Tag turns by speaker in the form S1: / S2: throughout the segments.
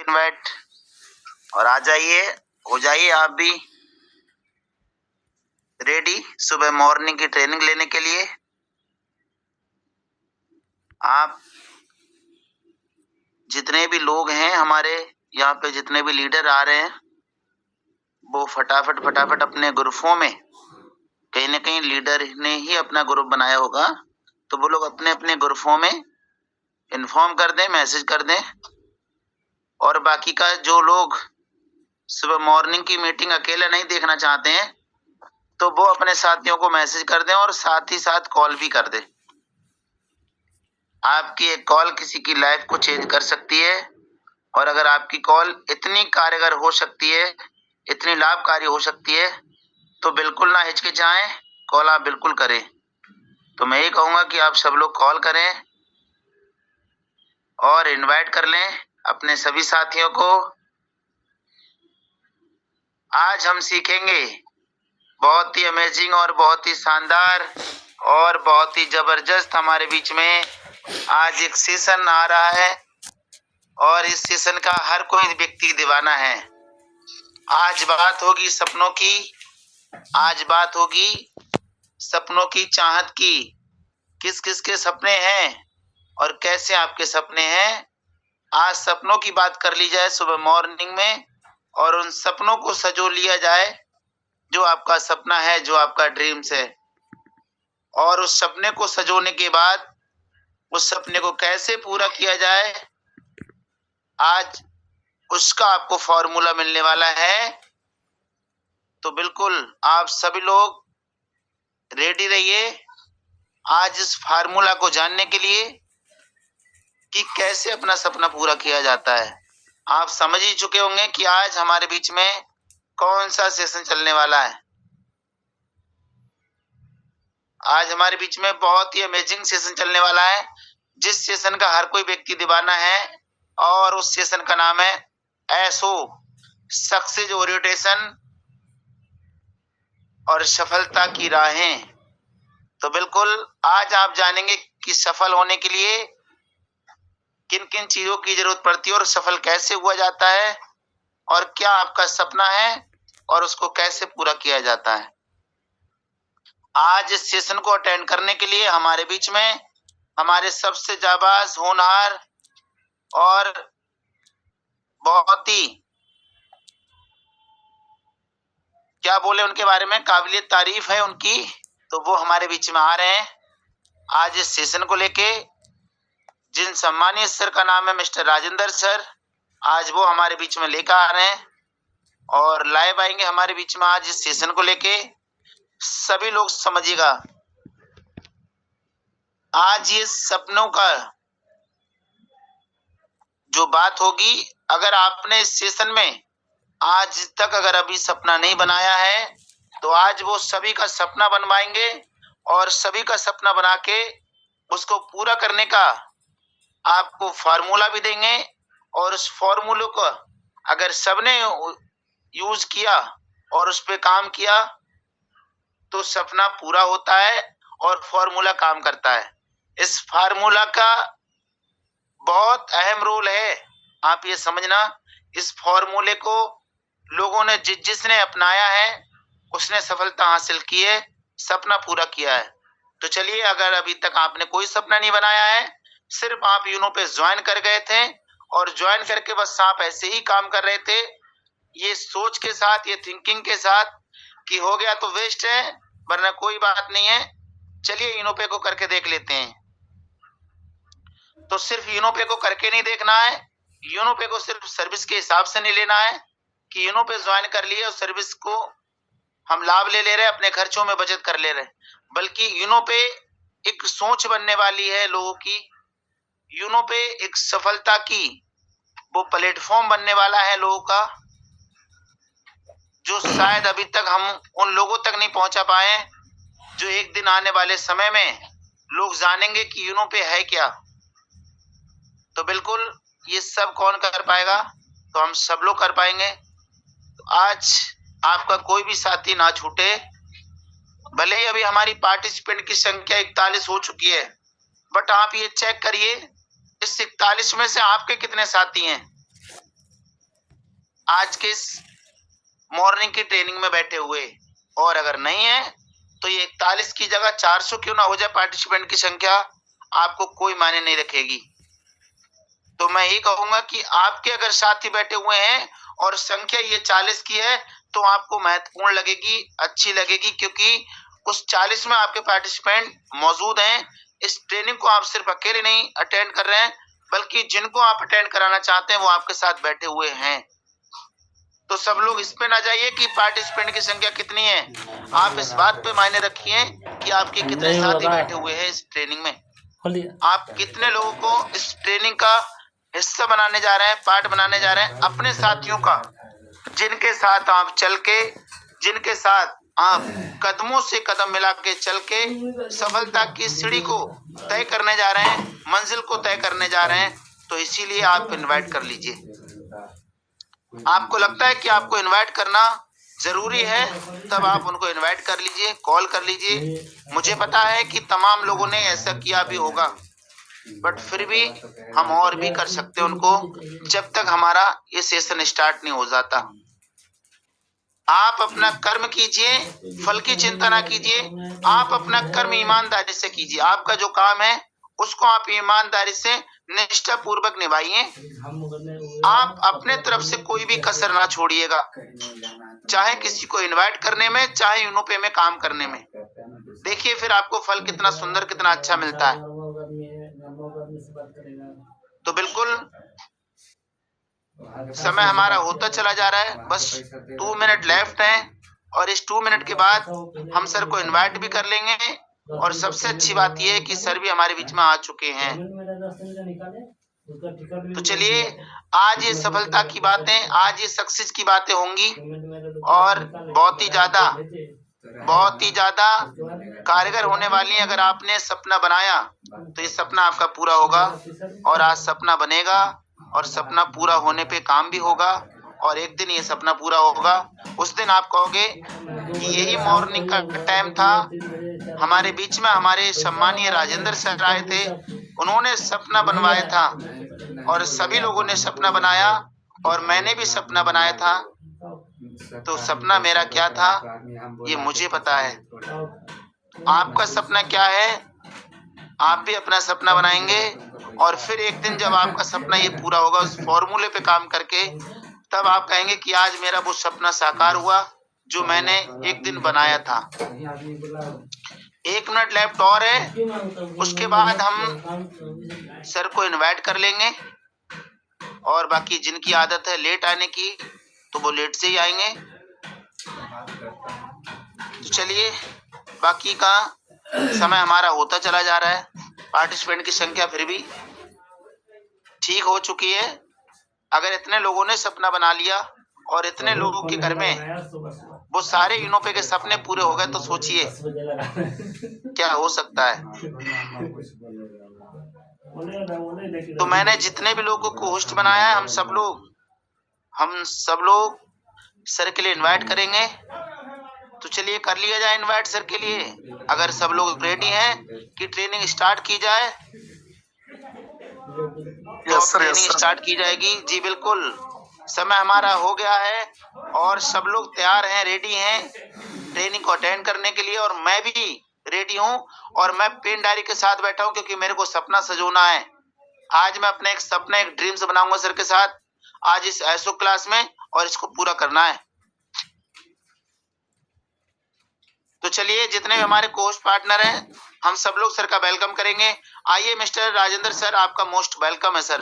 S1: Invite और आ जाइए, हो जाइए आप भी रेडी सुबह मॉर्निंग की ट्रेनिंग लेने के लिए। आप जितने भी लोग हैं हमारे यहाँ पे, जितने भी लीडर आ रहे हैं, वो फटाफट अपने ग्रुपों में, कहीं ना कहीं लीडर ने ही अपना ग्रुप बनाया होगा, तो वो लोग अपने अपने ग्रुपों में इन्फॉर्म कर दें, मैसेज कर दें। और बाकी का जो लोग सुबह मॉर्निंग की मीटिंग अकेले नहीं देखना चाहते हैं, तो वो अपने साथियों को मैसेज कर दें और साथ ही साथ कॉल भी कर दें। आपकी एक कॉल किसी की लाइफ को चेंज कर सकती है, और अगर आपकी कॉल इतनी कारगर हो सकती है, इतनी लाभकारी हो सकती है, तो बिल्कुल ना हिचकिचाएं, कॉल आप बिल्कुल करें। तो मैं ये कहूंगा कि आप सब लोग कॉल करें और इनवाइट कर लें अपने सभी साथियों को। आज हम सीखेंगे बहुत ही अमेजिंग और बहुत ही शानदार और बहुत ही जबरदस्त, हमारे बीच में आज एक सेशन आ रहा है और इस सेशन का हर कोई व्यक्ति दीवाना है। आज बात होगी सपनों की, आज बात होगी सपनों की चाहत की। किस किस के सपने हैं और कैसे आपके सपने हैं, आज सपनों की बात कर ली जाए सुबह मॉर्निंग में, और उन सपनों को सजो लिया जाए जो आपका सपना है, जो आपका ड्रीम्स है। और उस सपने को सजोने के बाद उस सपने को कैसे पूरा किया जाए, आज उसका आपको फॉर्मूला मिलने वाला है। तो बिल्कुल आप सभी लोग रेडी रहिए आज इस फार्मूला को जानने के लिए कि कैसे अपना सपना पूरा किया जाता है। आप समझ ही चुके होंगे कि आज हमारे बीच में कौन सा सेशन चलने वाला है। आज हमारे बीच में बहुत ही अमेजिंग सेशन चलने वाला है, जिस सेशन का हर कोई व्यक्ति दीवाना है, और उस सेशन का नाम है एसओ, सक्सेस ओरिएंटेशन और सफलता की राहें। तो बिल्कुल आज आप जानेंगे कि सफल होने के लिए किन किन चीजों की जरूरत पड़ती है और सफल कैसे हुआ जाता है, और क्या आपका सपना है और उसको कैसे पूरा किया जाता है। आज इस सेशन को अटेंड करने के लिए हमारे बीच में हमारे सबसे जाबाज, होनहार और बहुत ही, क्या बोले उनके बारे में, काबिलियत तारीफ है उनकी, तो वो हमारे बीच में आ रहे हैं आज इस सेशन को लेके। जिन सम्मानीय सर का नाम है मिस्टर राजेंद्र सर, आज वो हमारे बीच में लेकर आ रहे हैं और लाइव आएंगे हमारे बीच में आज इस सेशन को लेके। सभी लोग समझिएगा, आज ये सपनों का जो बात होगी, अगर आपने इस सेशन में आज तक अगर अभी सपना नहीं बनाया है, तो आज वो सभी का सपना बनवाएंगे और सभी का सपना बना के उसको पूरा करने का आपको फॉर्मूला भी देंगे। और उस फॉर्मूले को अगर सबने यूज किया और उस पे काम किया, तो सपना पूरा होता है और फॉर्मूला काम करता है। इस फार्मूला का बहुत अहम रोल है, आप ये समझना। इस फॉर्मूले को लोगों ने जिसने अपनाया है उसने सफलता हासिल की है, सपना पूरा किया है। तो चलिए, अगर अभी तक आपने कोई सपना नहीं बनाया है, सिर्फ आप यूनो पे ज्वाइन कर गए थे और ज्वाइन करके बस आप ऐसे ही काम कर रहे थे, ये सोच के साथ, ये थिंकिंग के साथ कि हो गया तो वेस्ट है, वरना कोई बात नहीं है, चलिए यूनोपे को करके देख लेते हैं। तो सिर्फ यूनोपे को करके नहीं देखना है, यूनोपे को सिर्फ सर्विस के हिसाब से नहीं लेना है कि यूनोपे ज्वाइन कर लिए और सर्विस को हम लाभ ले रहे, अपने खर्चों में बचत कर ले रहे, बल्कि यूनोपे एक सोच बनने वाली है लोगों की। यूनोपे एक सफलता की वो प्लेटफॉर्म बनने वाला है लोगों का, जो शायद अभी तक हम उन लोगों तक नहीं पहुंचा पाए, जो एक दिन आने वाले समय में लोग जानेंगे कि यूनोपे है क्या। तो बिल्कुल ये सब कौन कर पाएगा, तो हम सब लोग कर पाएंगे। तो आज आपका कोई भी साथी ना छूटे, भले ही अभी हमारी पार्टिसिपेंट की संख्या 41 हो चुकी है, बट आप ये चेक करिए इस 41 में से आपके कितने साथी हैं। आज के इस मॉर्निंग की ट्रेनिंग में बैठे हुए, और अगर नहीं है तो ये 41 की जगह 400 क्यों ना हो जाए पार्टिसिपेंट की संख्या, आपको कोई मायने नहीं रखेगी। तो मैं ये कहूंगा कि आपके अगर साथी बैठे हुए हैं और संख्या ये 40 की है तो आपको महत्वपूर्ण लगेगी, अच्छी लगेगी, क्योंकि उस 40 में आपके पार्टिसिपेंट मौजूद हैं। इस ट्रेनिंग को आप सिर्फ अकेले नहीं अटेंड कर रहे हैं, बल्कि जिनको आप अटेंड कराना चाहते हैं वो आपके साथ बैठे हुए हैं। तो सब लोग इस पे ना जाइए कि पार्टिसिपेंट की संख्या कितनी है, आप इस बात पे मायने रखिए कि आपके कितने साथी बैठे हुए हैं इस ट्रेनिंग में, आप कितने लोगों को इस ट्रेनिंग का हिस्सा बनाने जा रहे हैं, पार्ट बनाने जा रहे हैं, अपने साथियों का, जिनके साथ आप चल के, जिनके साथ आप कदमों से कदम मिला के चल के सफलता की सीढ़ी को तय करने जा रहे हैं, मंजिल को तय करने जा रहे हैं। तो इसीलिए आप इनवाइट कर लीजिए। आपको लगता है कि आपको इनवाइट करना जरूरी है, तब आप उनको इनवाइट कर लीजिए, कॉल कर लीजिए। मुझे पता है कि तमाम लोगों ने ऐसा किया भी होगा, बट फिर भी हम और भी कर सकते हैं उनको, जब तक हमारा ये सेशन स्टार्ट नहीं हो जाता। आप अपना कर्म कीजिए, फल की चिंता ना कीजिए। आप अपना कर्म ईमानदारी से कीजिए। आपका जो काम है उसको आप ईमानदारी से निष्ठा पूर्वक निभाइए। आप अपने तरफ से कोई भी कसर ना छोड़िएगा, चाहे किसी को इनवाइट करने में, चाहे यूनोपे में काम करने में। देखिए फिर आपको फल कितना सुंदर, कितना अच्छा मिलता है। तो बिल्कुल समय हमारा होता चला जा रहा है, बस 2 मिनट लेफ्ट है, और इस 2 मिनट के बाद हम सर को इनवाइट भी कर लेंगे। और सबसे अच्छी बात यह है कि सर भी हमारे बीच में आ चुके हैं। तो चलिए, आज ये सफलता की बातें, आज ये सक्सेस की बातें होंगी, और बहुत ही ज्यादा कारगर होने वाली है। अगर आपने सपना बनाया तो ये सपना आपका पूरा होगा, और आज सपना बनेगा, और सपना पूरा होने पे काम भी होगा, और एक दिन ये सपना पूरा होगा। उस दिन आप कहोगे कि यही मॉर्निंग का टाइम था, हमारे बीच में हमारे सम्मानीय राजेंद्र सर आए थे, उन्होंने सपना बनवाया था, और सभी लोगों ने सपना बनाया, और मैंने भी सपना बनाया था। तो सपना मेरा क्या था ये मुझे पता है। आपका सपना क्या है? आप भी अपना सपना बनाएंगे, और फिर एक दिन जब आपका सपना ये पूरा होगा, उस फॉर्मूले पे काम करके, तब आप कहेंगे कि आज मेरा वो सपना साकार हुआ जो मैंने एक दिन बनाया था। 1 मिनट लेफ्ट और है, उसके बाद हम सर को इनवाइट कर लेंगे, और बाकी जिनकी आदत है लेट आने की तो वो लेट से ही आएंगे। तो चलिए, बाकी का समय हमारा होता चला जा रहा है। पार्टिसिपेंट की संख्या फिर भी ठीक हो चुकी है। अगर इतने लोगों ने सपना बना लिया और इतने लोगों के घर में वो सारे यूनोपे के सपने पूरे हो गए, तो सोचिए क्या हो सकता है। तो मैंने जितने भी लोगों को होस्ट बनाया है, हम सब लोग सर के लिए इनवाइट करेंगे। तो चलिए कर लिया जाए इनवाइट सर के लिए। अगर सब लोग रेडी हैं कि ट्रेनिंग स्टार्ट की जाए, तो ट्रेनिंग स्टार्ट की जाएगी। जी बिल्कुल, समय हमारा हो गया है, और सब लोग तैयार हैं, रेडी हैं ट्रेनिंग को अटेंड करने के लिए। और मैं भी रेडी हूं, और मैं पेन डायरी के साथ बैठा हूं, क्योंकि मेरे को सपना सजोना है। आज मैं अपने एक सपना, एक ड्रीम्स बनाऊंगा सर के साथ आज इस एसओ क्लास में, और इसको पूरा करना है। तो चलिए, जितने भी हमारे कोस्ट पार्टनर हैं, हम सब लोग सर का वेलकम करेंगे। आइए मिस्टर राजेंद्र सर, आपका मोस्ट वेलकम है सर,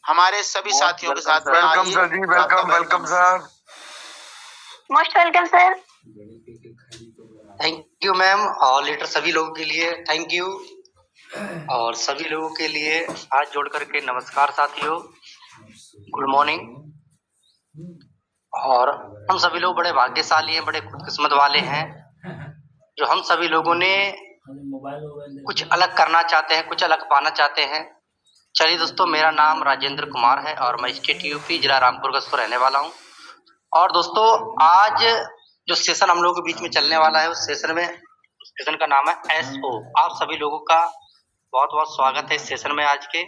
S1: हमारे सभी साथियों के साथ में।
S2: Welcome sir ji, welcome sir,
S3: most welcome sir.
S4: Thank you ma'am, और लीडर सभी लोगों के लिए थैंक यू, और सभी लोगों के लिए हाथ जोड़ करके नमस्कार साथियों, गुड मॉर्निंग। और हम सभी लोग बड़े भाग्यशाली हैं, बड़े खुदकिस्मत वाले हैं, जो हम सभी लोगों ने कुछ अलग करना चाहते हैं, कुछ अलग पाना चाहते हैं। चलिए दोस्तों, मेरा नाम राजेंद्र कुमार है, और मैं स्टेट यूपी जिला रामपुर का रहने वाला हूँ। और दोस्तों, आज जो सेशन हम लोगों के बीच में चलने वाला है, उस सेशन का नाम है एसओ। आप सभी लोगों का बहुत बहुत स्वागत है इस सेशन में आज के।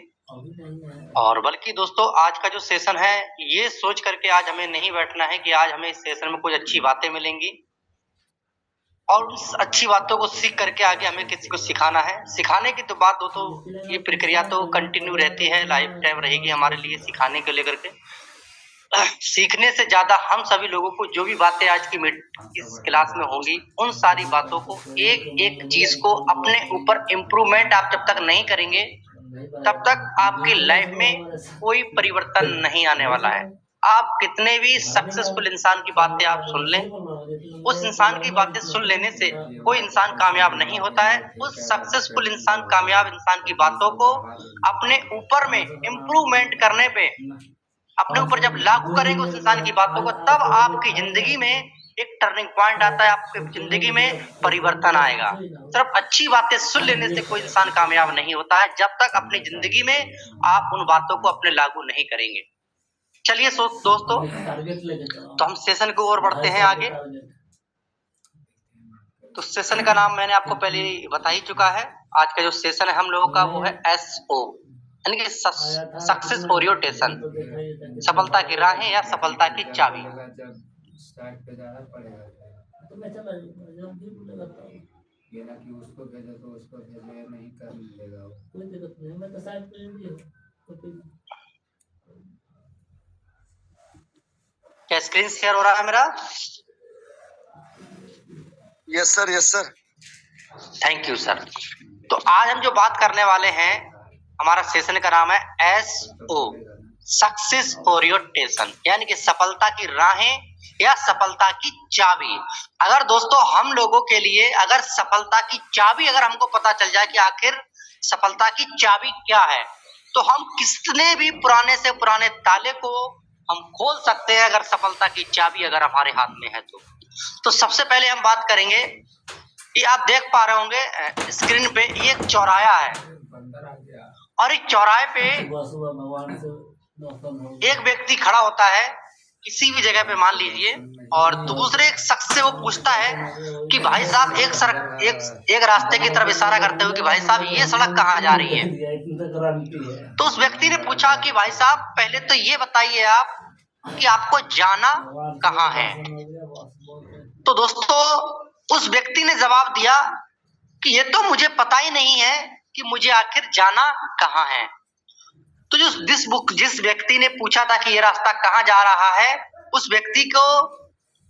S4: और बल्कि दोस्तों आज का जो सेशन है ये सोच करके आज हमें नहीं बैठना है कि आज हमें इस सेशन में कुछ अच्छी बातें मिलेंगी और उस अच्छी बातों को सीख करके आगे हमें किसी को सिखाना है। सिखाने की तो बात हो तो ये प्रक्रिया तो कंटिन्यू रहती है, लाइफ टाइम रहेगी हमारे लिए सिखाने को लेकर के। सीखने से ज्यादा हम सभी लोगों को जो भी बातें आज की इस क्लास में होंगी उन सारी बातों को एक एक चीज को अपने ऊपर इम्प्रूवमेंट आप जब तक नहीं करेंगे तब तक आपकी लाइफ में कोई परिवर्तन नहीं आने वाला है। आप कितने भी सक्सेसफुल इंसान की बातें आप सुन लें, उस इंसान की बातें सुन लेने से कोई इंसान कामयाब नहीं होता है। उस सक्सेसफुल इंसान, कामयाब इंसान की बातों को अपने ऊपर में इम्प्रूवमेंट करने पे, अपने ऊपर जब लागू करेंगे उस इंसान की बातों को, तब आपकी जिंदगी में एक टर्निंग पॉइंट आता है, आपकी जिंदगी में परिवर्तन आएगा। सिर्फ अच्छी बातें सुन लेने से कोई इंसान कामयाब नहीं होता है जब तक अपनी जिंदगी में आप उन बातों को अपने लागू नहीं करेंगे। चलिए दोस्तों, तो हम सेशन की ओर बढ़ते हैं आगे। तो सेशन का नाम मैंने आपको पहले बता ही चुका है। आज का जो सेशन है हम लोगों का वो है SO, यानी कि सक्सेस ओरिएंटेशन, सफलता की राहें या सफलता की चाबी। क्या स्क्रीन शेयर हो रहा है मेरा?
S2: Yes sir, yes sir.
S4: Thank you sir. तो आज हम जो बात करने वाले हैं, हमारा सेशन का नाम है SO, सक्सेस ओरिएंटेशन, यानी कि सफलता की राहें या सफलता की चाबी। अगर दोस्तों हम लोगों के लिए अगर सफलता की चाबी अगर हमको पता चल जाए कि आखिर सफलता की चाबी क्या है, तो हम कितने भी पुराने से पुराने ताले को हम खोल सकते हैं अगर सफलता की चाबी अगर हमारे हाथ में है तो सबसे पहले हम बात करेंगे कि आप देख पा रहे होंगे स्क्रीन पे, ये एक चौराहा है और इस चौराहे पे एक व्यक्ति खड़ा होता है किसी भी जगह पे मान लीजिए, और दूसरे एक शख्स से वो पूछता है कि भाई साहब एक रास्ते की तरफ इशारा करते हुए कि भाई साहब ये सड़क कहाँ जा रही है। तो उस व्यक्ति ने पूछा कि भाई साहब पहले तो ये बताइए आप कि आपको जाना कहाँ है। तो दोस्तों उस व्यक्ति ने जवाब दिया कि ये तो मुझे पता ही नहीं है कि मुझे आखिर जाना कहाँ है। तो जिस व्यक्ति ने पूछा था कि ये रास्ता कहाँ जा रहा है, उस व्यक्ति को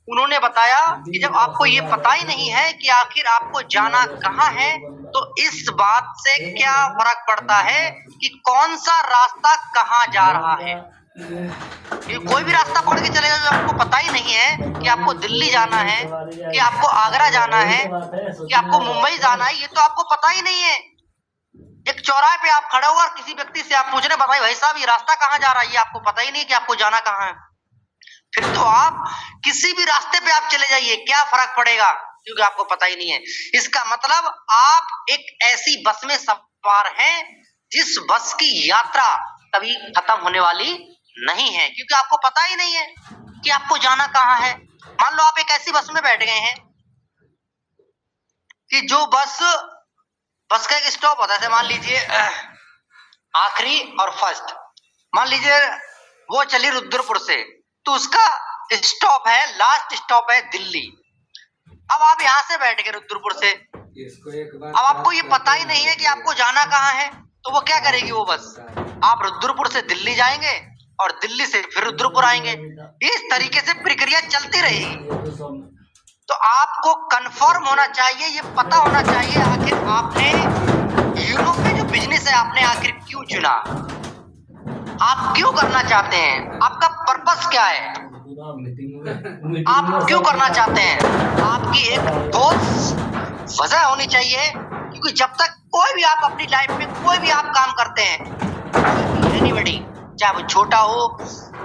S4: उन्होंने बताया कि जब आपको ये पता ही नहीं है कि आखिर आपको जाना कहाँ है, तो इस बात से क्या फर्क पड़ता है कि कौन सा रास्ता कहाँ जा रहा है। कोई भी रास्ता पकड़ के चले जाओ, जो आपको पता ही नहीं है कि आपको दिल्ली जाना है, कि आपको आगरा जाना है, कि आपको मुंबई जाना है, ये तो आपको पता ही नहीं है। एक चौराहे पे आप खड़े हो और किसी व्यक्ति से आप पूछ रहे भाई भाई साहब ये रास्ता कहाँ जा रहा है, ये आपको पता ही नहीं है कि आपको जाना कहाँ है। फिर तो आप किसी भी रास्ते पे आप चले जाइए, क्या फर्क पड़ेगा, क्योंकि आपको पता ही नहीं है। इसका मतलब आप एक ऐसी बस में सवार हैं जिस बस की यात्रा कभी खत्म होने वाली नहीं है, क्योंकि आपको पता ही नहीं है कि आपको जाना कहाँ है। मान लो आप एक ऐसी बस में बैठ गए हैं कि जो बस का एक स्टॉप होता है, मान लीजिए आखिरी और फर्स्ट, मान लीजिए वो चली रुद्रपुर से, तो उसका स्टॉप है, लास्ट स्टॉप है दिल्ली। अब आप यहाँ से बैठ गए रुद्रपुर से, अब आपको ये पता ही नहीं है कि आपको जाना कहाँ है, तो वो क्या करेगी वो बस, आप रुद्रपुर से दिल्ली जाएंगे और दिल्ली से फिर रुद्रपुर आएंगे। इस तरीके से प्रक्रिया चलती रहेगी। तो आपको कंफर्म होना चाहिए, ये पता होना चाहिए आखिर आपने यूरोप में जो बिजनेस है आपने आखिर क्यों चुना, आप क्यों करना चाहते हैं, आपका पर्पस क्या है, आप क्यों करना चाहते हैं। आपकी एक ठोस वजह होनी चाहिए, क्योंकि जब तक कोई भी आप अपनी लाइफ में कोई भी आप काम करते हैं, एनीबॉडी, चाहे वो छोटा हो,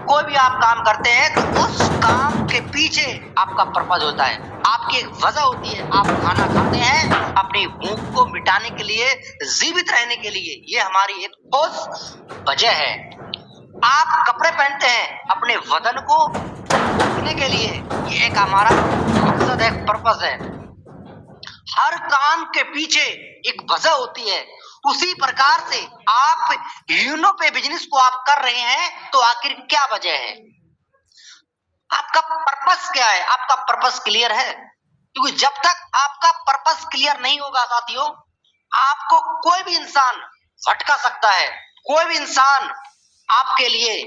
S4: कोई भी आप काम करते हैं, तो उस काम के पीछे आपका पर्पस होता है, आपकी एक वजह होती है। आप खाना खाते हैं अपनी भूख को मिटाने के लिए, जीवित रहने के लिए, ये हमारी एक ठोस वजह है। आप कपड़े पहनते हैं अपने वतन को ढकने के लिए, ये एक हमारा मकसद है, पर्पस है। हर काम के पीछे एक वजह होती है, उसी प्रकार से आप यूनो पे बिजनेस को आप कर रहे हैं, तो आखिर क्या वजह है? आपका पर्पस क्या है? आपका पर्पस क्लियर है? क्योंकि जब तक आपका पर्पस क्लियर नहीं होगा साथियों, आपको कोई भी इंसान भटका सकता है, कोई भी इंसान आपके लिए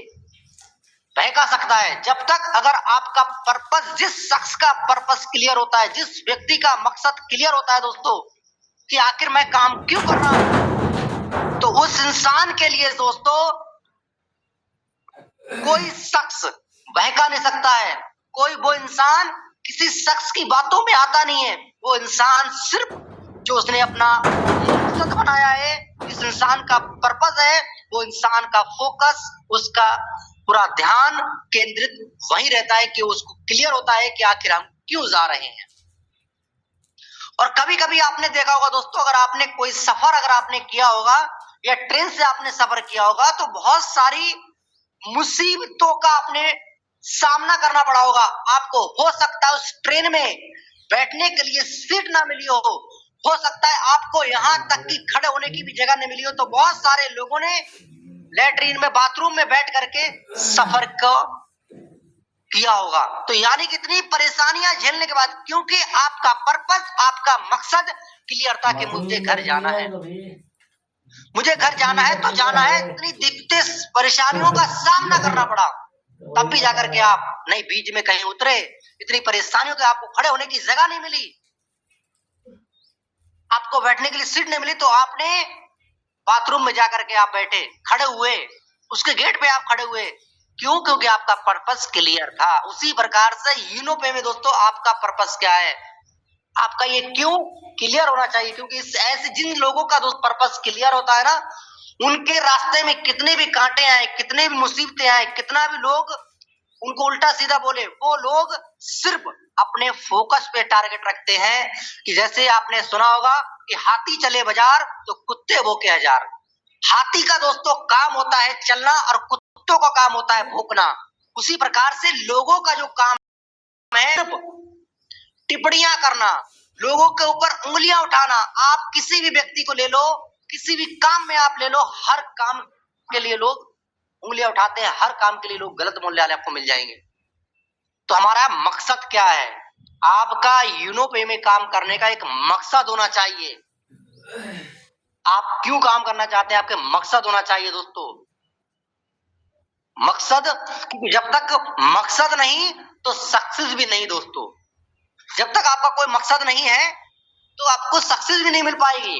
S4: बहका सकता है। जब तक अगर आपका पर्पस, जिस शख्स का पर्पस क्लियर होता है, जिस व्यक्ति का मकसद क्लियर होता है दोस्तों, कि आखिर मैं काम क्यों कर रहा हूं, तो उस इंसान के लिए दोस्तों कोई शख्स बहका नहीं सकता है। कोई वो इंसान किसी शख्स की बातों में आता नहीं है। वो इंसान सिर्फ जो उसने अपना मकसद बनाया है, इस इंसान का पर्पस है, वो इंसान का फोकस, उसका पूरा ध्यान केंद्रित वहीं रहता है कि उसको क्लियर होता है कि आखिर हम क्यों जा रहे हैं। और कभी कभी आपने देखा होगा दोस्तों, अगर आपने कोई सफर अगर आपने किया होगा या ट्रेन से आपने सफर किया होगा, तो बहुत सारी मुसीबतों का आपने सामना करना पड़ा होगा। आपको हो सकता है उस ट्रेन में बैठने के लिए सीट ना मिली हो सकता है आपको यहाँ तक कि खड़े होने की भी जगह नहीं मिली हो। तो बहुत सारे लोगों ने लैट्रीन में, बाथरूम में बैठ करके सफर को किया होगा। तो यानी कि इतनी परेशानियां झेलने के बाद, क्योंकि आपका पर्पस, आपका मकसद क्लियर था कि मुझे घर जाना है, मुझे घर जाना है तो जाना है। इतनी दिक्कतें, परेशानियों का सामना करना पड़ा, तब भी जाकर के आप नहीं बीच में कहीं उतरे। इतनी परेशानियों के आपको खड़े होने की जगह नहीं मिली, आपको बैठने के लिए सीट नहीं मिली, तो आपने बाथरूम में जाकर के आप बैठे, खड़े हुए, उसके गेट पे आप खड़े हुए। क्यों? क्योंकि आपका पर्पस क्लियर था। उसी प्रकार से यूनो पे में दोस्तों आपका पर्पस क्या है, आपका ये क्यों क्लियर होना चाहिए। क्योंकि ऐसे जिन लोगों का दोस्त पर्पस क्लियर होता है ना, उनके रास्ते में कितने भी कांटे आए, कितने भी मुसीबतें आए, कितना भी लोग उनको उल्टा सीधा बोले, वो लोग सिर्फ अपने फोकस पे टारगेट रखते हैं। कि जैसे आपने सुना होगा कि हाथी चले बाजार तो कुत्ते भौंके हजार। हाथी का दोस्तों काम होता है चलना और कुत्तों का काम होता है भौंकना। उसी प्रकार से लोगों का जो काम है सिर्फ टिप्पणियां करना, लोगों के ऊपर उंगलियां उठाना। आप किसी भी व्यक्ति को ले लो, किसी भी काम में आप ले लो, हर काम के लिए लोग उंगलियां उठाते हैं, हर काम के लिए लोग गलत मूल्य आपको मिल जाएंगे। तो हमारा मकसद क्या है? आपका यूनो पे में काम करने का एक मकसद होना चाहिए। आप क्यों काम करना चाहते हैं, आपके मकसद होना चाहिए दोस्तों। मकसद, क्योंकि जब तक मकसद नहीं तो सक्सेस भी नहीं दोस्तों। जब तक आपका कोई मकसद नहीं है तो आपको सक्सेस भी नहीं मिल पाएगी।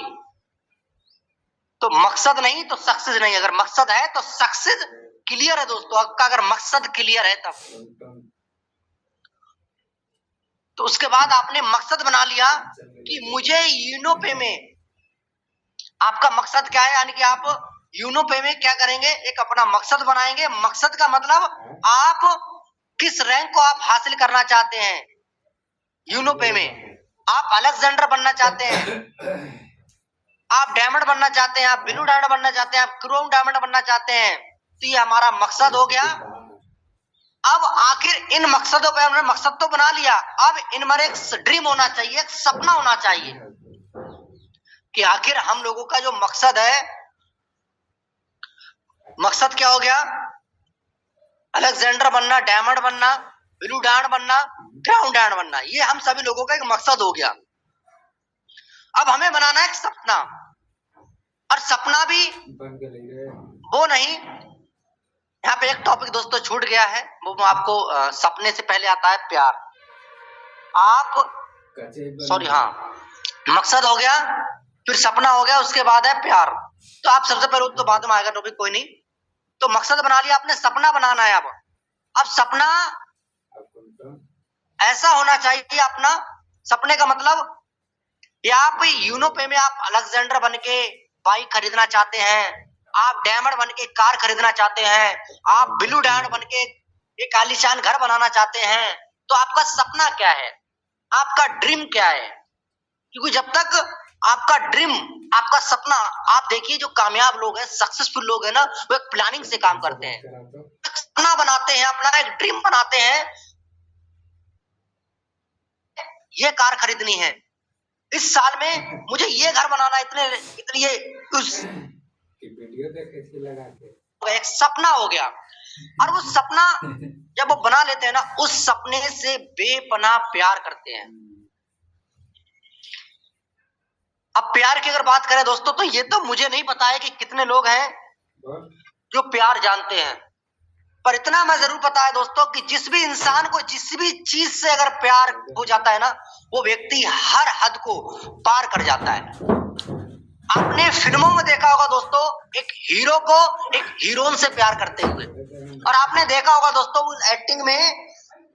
S4: तो मकसद नहीं तो सक्सेस नहीं। अगर मकसद है तो सक्सेस क्लियर है दोस्तों। आपका अगर मकसद क्लियर है तब तो उसके बाद आपने मकसद बना लिया कि मुझे यूनो पे में, आपका मकसद क्या है, यानी कि आप यूनो पे में क्या करेंगे, एक अपना मकसद बनाएंगे। मकसद का मतलब आप किस रैंक को आप हासिल करना चाहते हैं यूनो पे में। आप अलेक्जेंडर बनना चाहते हैं, आप डायमंड बनना चाहते हैं, आप ब्लू डायमंड बनना चाहते हैं, आप क्रोम डायमंड बनना चाहते हैं, तो ये हमारा मकसद हो गया। अब आखिर इन मकसदों पे हमने मकसद तो बना लिया, अब इनमें एक ड्रीम होना चाहिए, एक सपना होना चाहिए कि आखिर हम लोगों का जो मकसद है, मकसद क्या हो गया? अलेक्जेंडर बनना, डायमंड बनना, ब्लू डायमंड बनना, क्राउन डायमंड बनना, ये हम सभी लोगों का एक मकसद हो गया। अब हमें बनाना है एक सपना, और सपना भी वो नहीं, यहाँ पे एक टॉपिक दोस्तों छूट गया है, वो आपको सपने से पहले आता है प्यार। आप सॉरी, हाँ, मकसद हो गया, फिर सपना हो गया, उसके बाद है प्यार। तो आप सबसे पहले, तो बाद में आएगा टॉपिक, कोई नहीं। तो मकसद बना लिया आपने, सपना बनाना है। अब सपना ऐसा होना चाहिए, अपना सपने का मतलब ये आप यूनो पे में आप अलेक्जेंडर बन के बाइक खरीदना चाहते हैं, आप डायमंड बन के कार खरीदना चाहते हैं, आप ब्लू डायमंड बन के एक आलीशान घर बनाना चाहते हैं। तो आपका सपना क्या है, आपका ड्रीम क्या है? क्योंकि जब तक आपका ड्रीम, आपका सपना, आप देखिए जो कामयाब लोग हैं, सक्सेसफुल लोग हैं ना, वो एक प्लानिंग से काम करते हैं, सपना बनाते हैं, अपना एक ड्रीम बनाते हैं, ये कार खरीदनी है, इस साल में मुझे ये घर बनाना, इतने ये उस
S5: वीडियो देखे थे लगा के,
S4: एक सपना हो गया। और वो सपना जब वो बना लेते हैं ना, उस सपने से बेपनाह प्यार करते हैं। अब प्यार की अगर बात करें दोस्तों, तो ये तो मुझे नहीं पता है कि कितने लोग हैं जो प्यार जानते हैं, पर इतना मैं जरूर पता है दोस्तों कि जिस भी इंसान को जिस भी चीज से अगर प्यार हो जाता है ना, वो व्यक्ति हर हद को पार कर जाता है। आपने फिल्मों में देखा होगा दोस्तों, एक हीरो को एक हीरोइन से प्यार करते हुए, और आपने देखा होगा दोस्तों उस एक्टिंग में,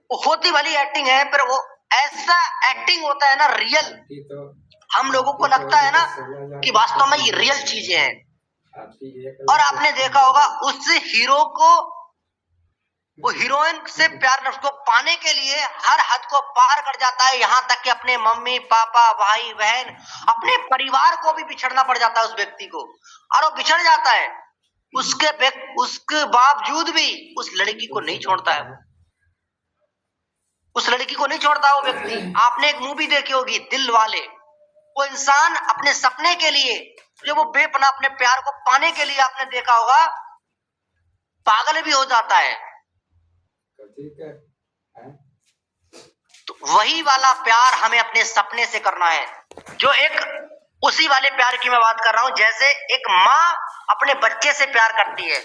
S4: वो होती वाली एक्टिंग है, पर वो ऐसा एक्टिंग होता है ना रियल, हम लोगों को लगता है ना कि वास्तव में ये रियल चीजें हैं। और आपने देखा होगा उस हीरो को, वो हीरोइन से प्यार उसको पाने के लिए हर हद को पार कर जाता है, यहाँ तक कि अपने मम्मी पापा भाई बहन अपने परिवार को भी बिछड़ना पड़ जाता है उस व्यक्ति को, और वो बिछड़ जाता है। उसके बावजूद भी उस लड़की को नहीं छोड़ता है, उस लड़की को नहीं छोड़ता है वो व्यक्ति। आपने एक मूवी देखी होगी दिल वाले, वो इंसान अपने सपने के लिए, जो वो बेपनाह अपने प्यार को पाने के लिए, आपने देखा होगा पागल भी हो जाता है। तो वही वाला प्यार हमें अपने सपने से करना है, जो एक उसी वाले प्यार की मैं बात कर रहा हूं, जैसे एक माँ अपने बच्चे से प्यार करती है,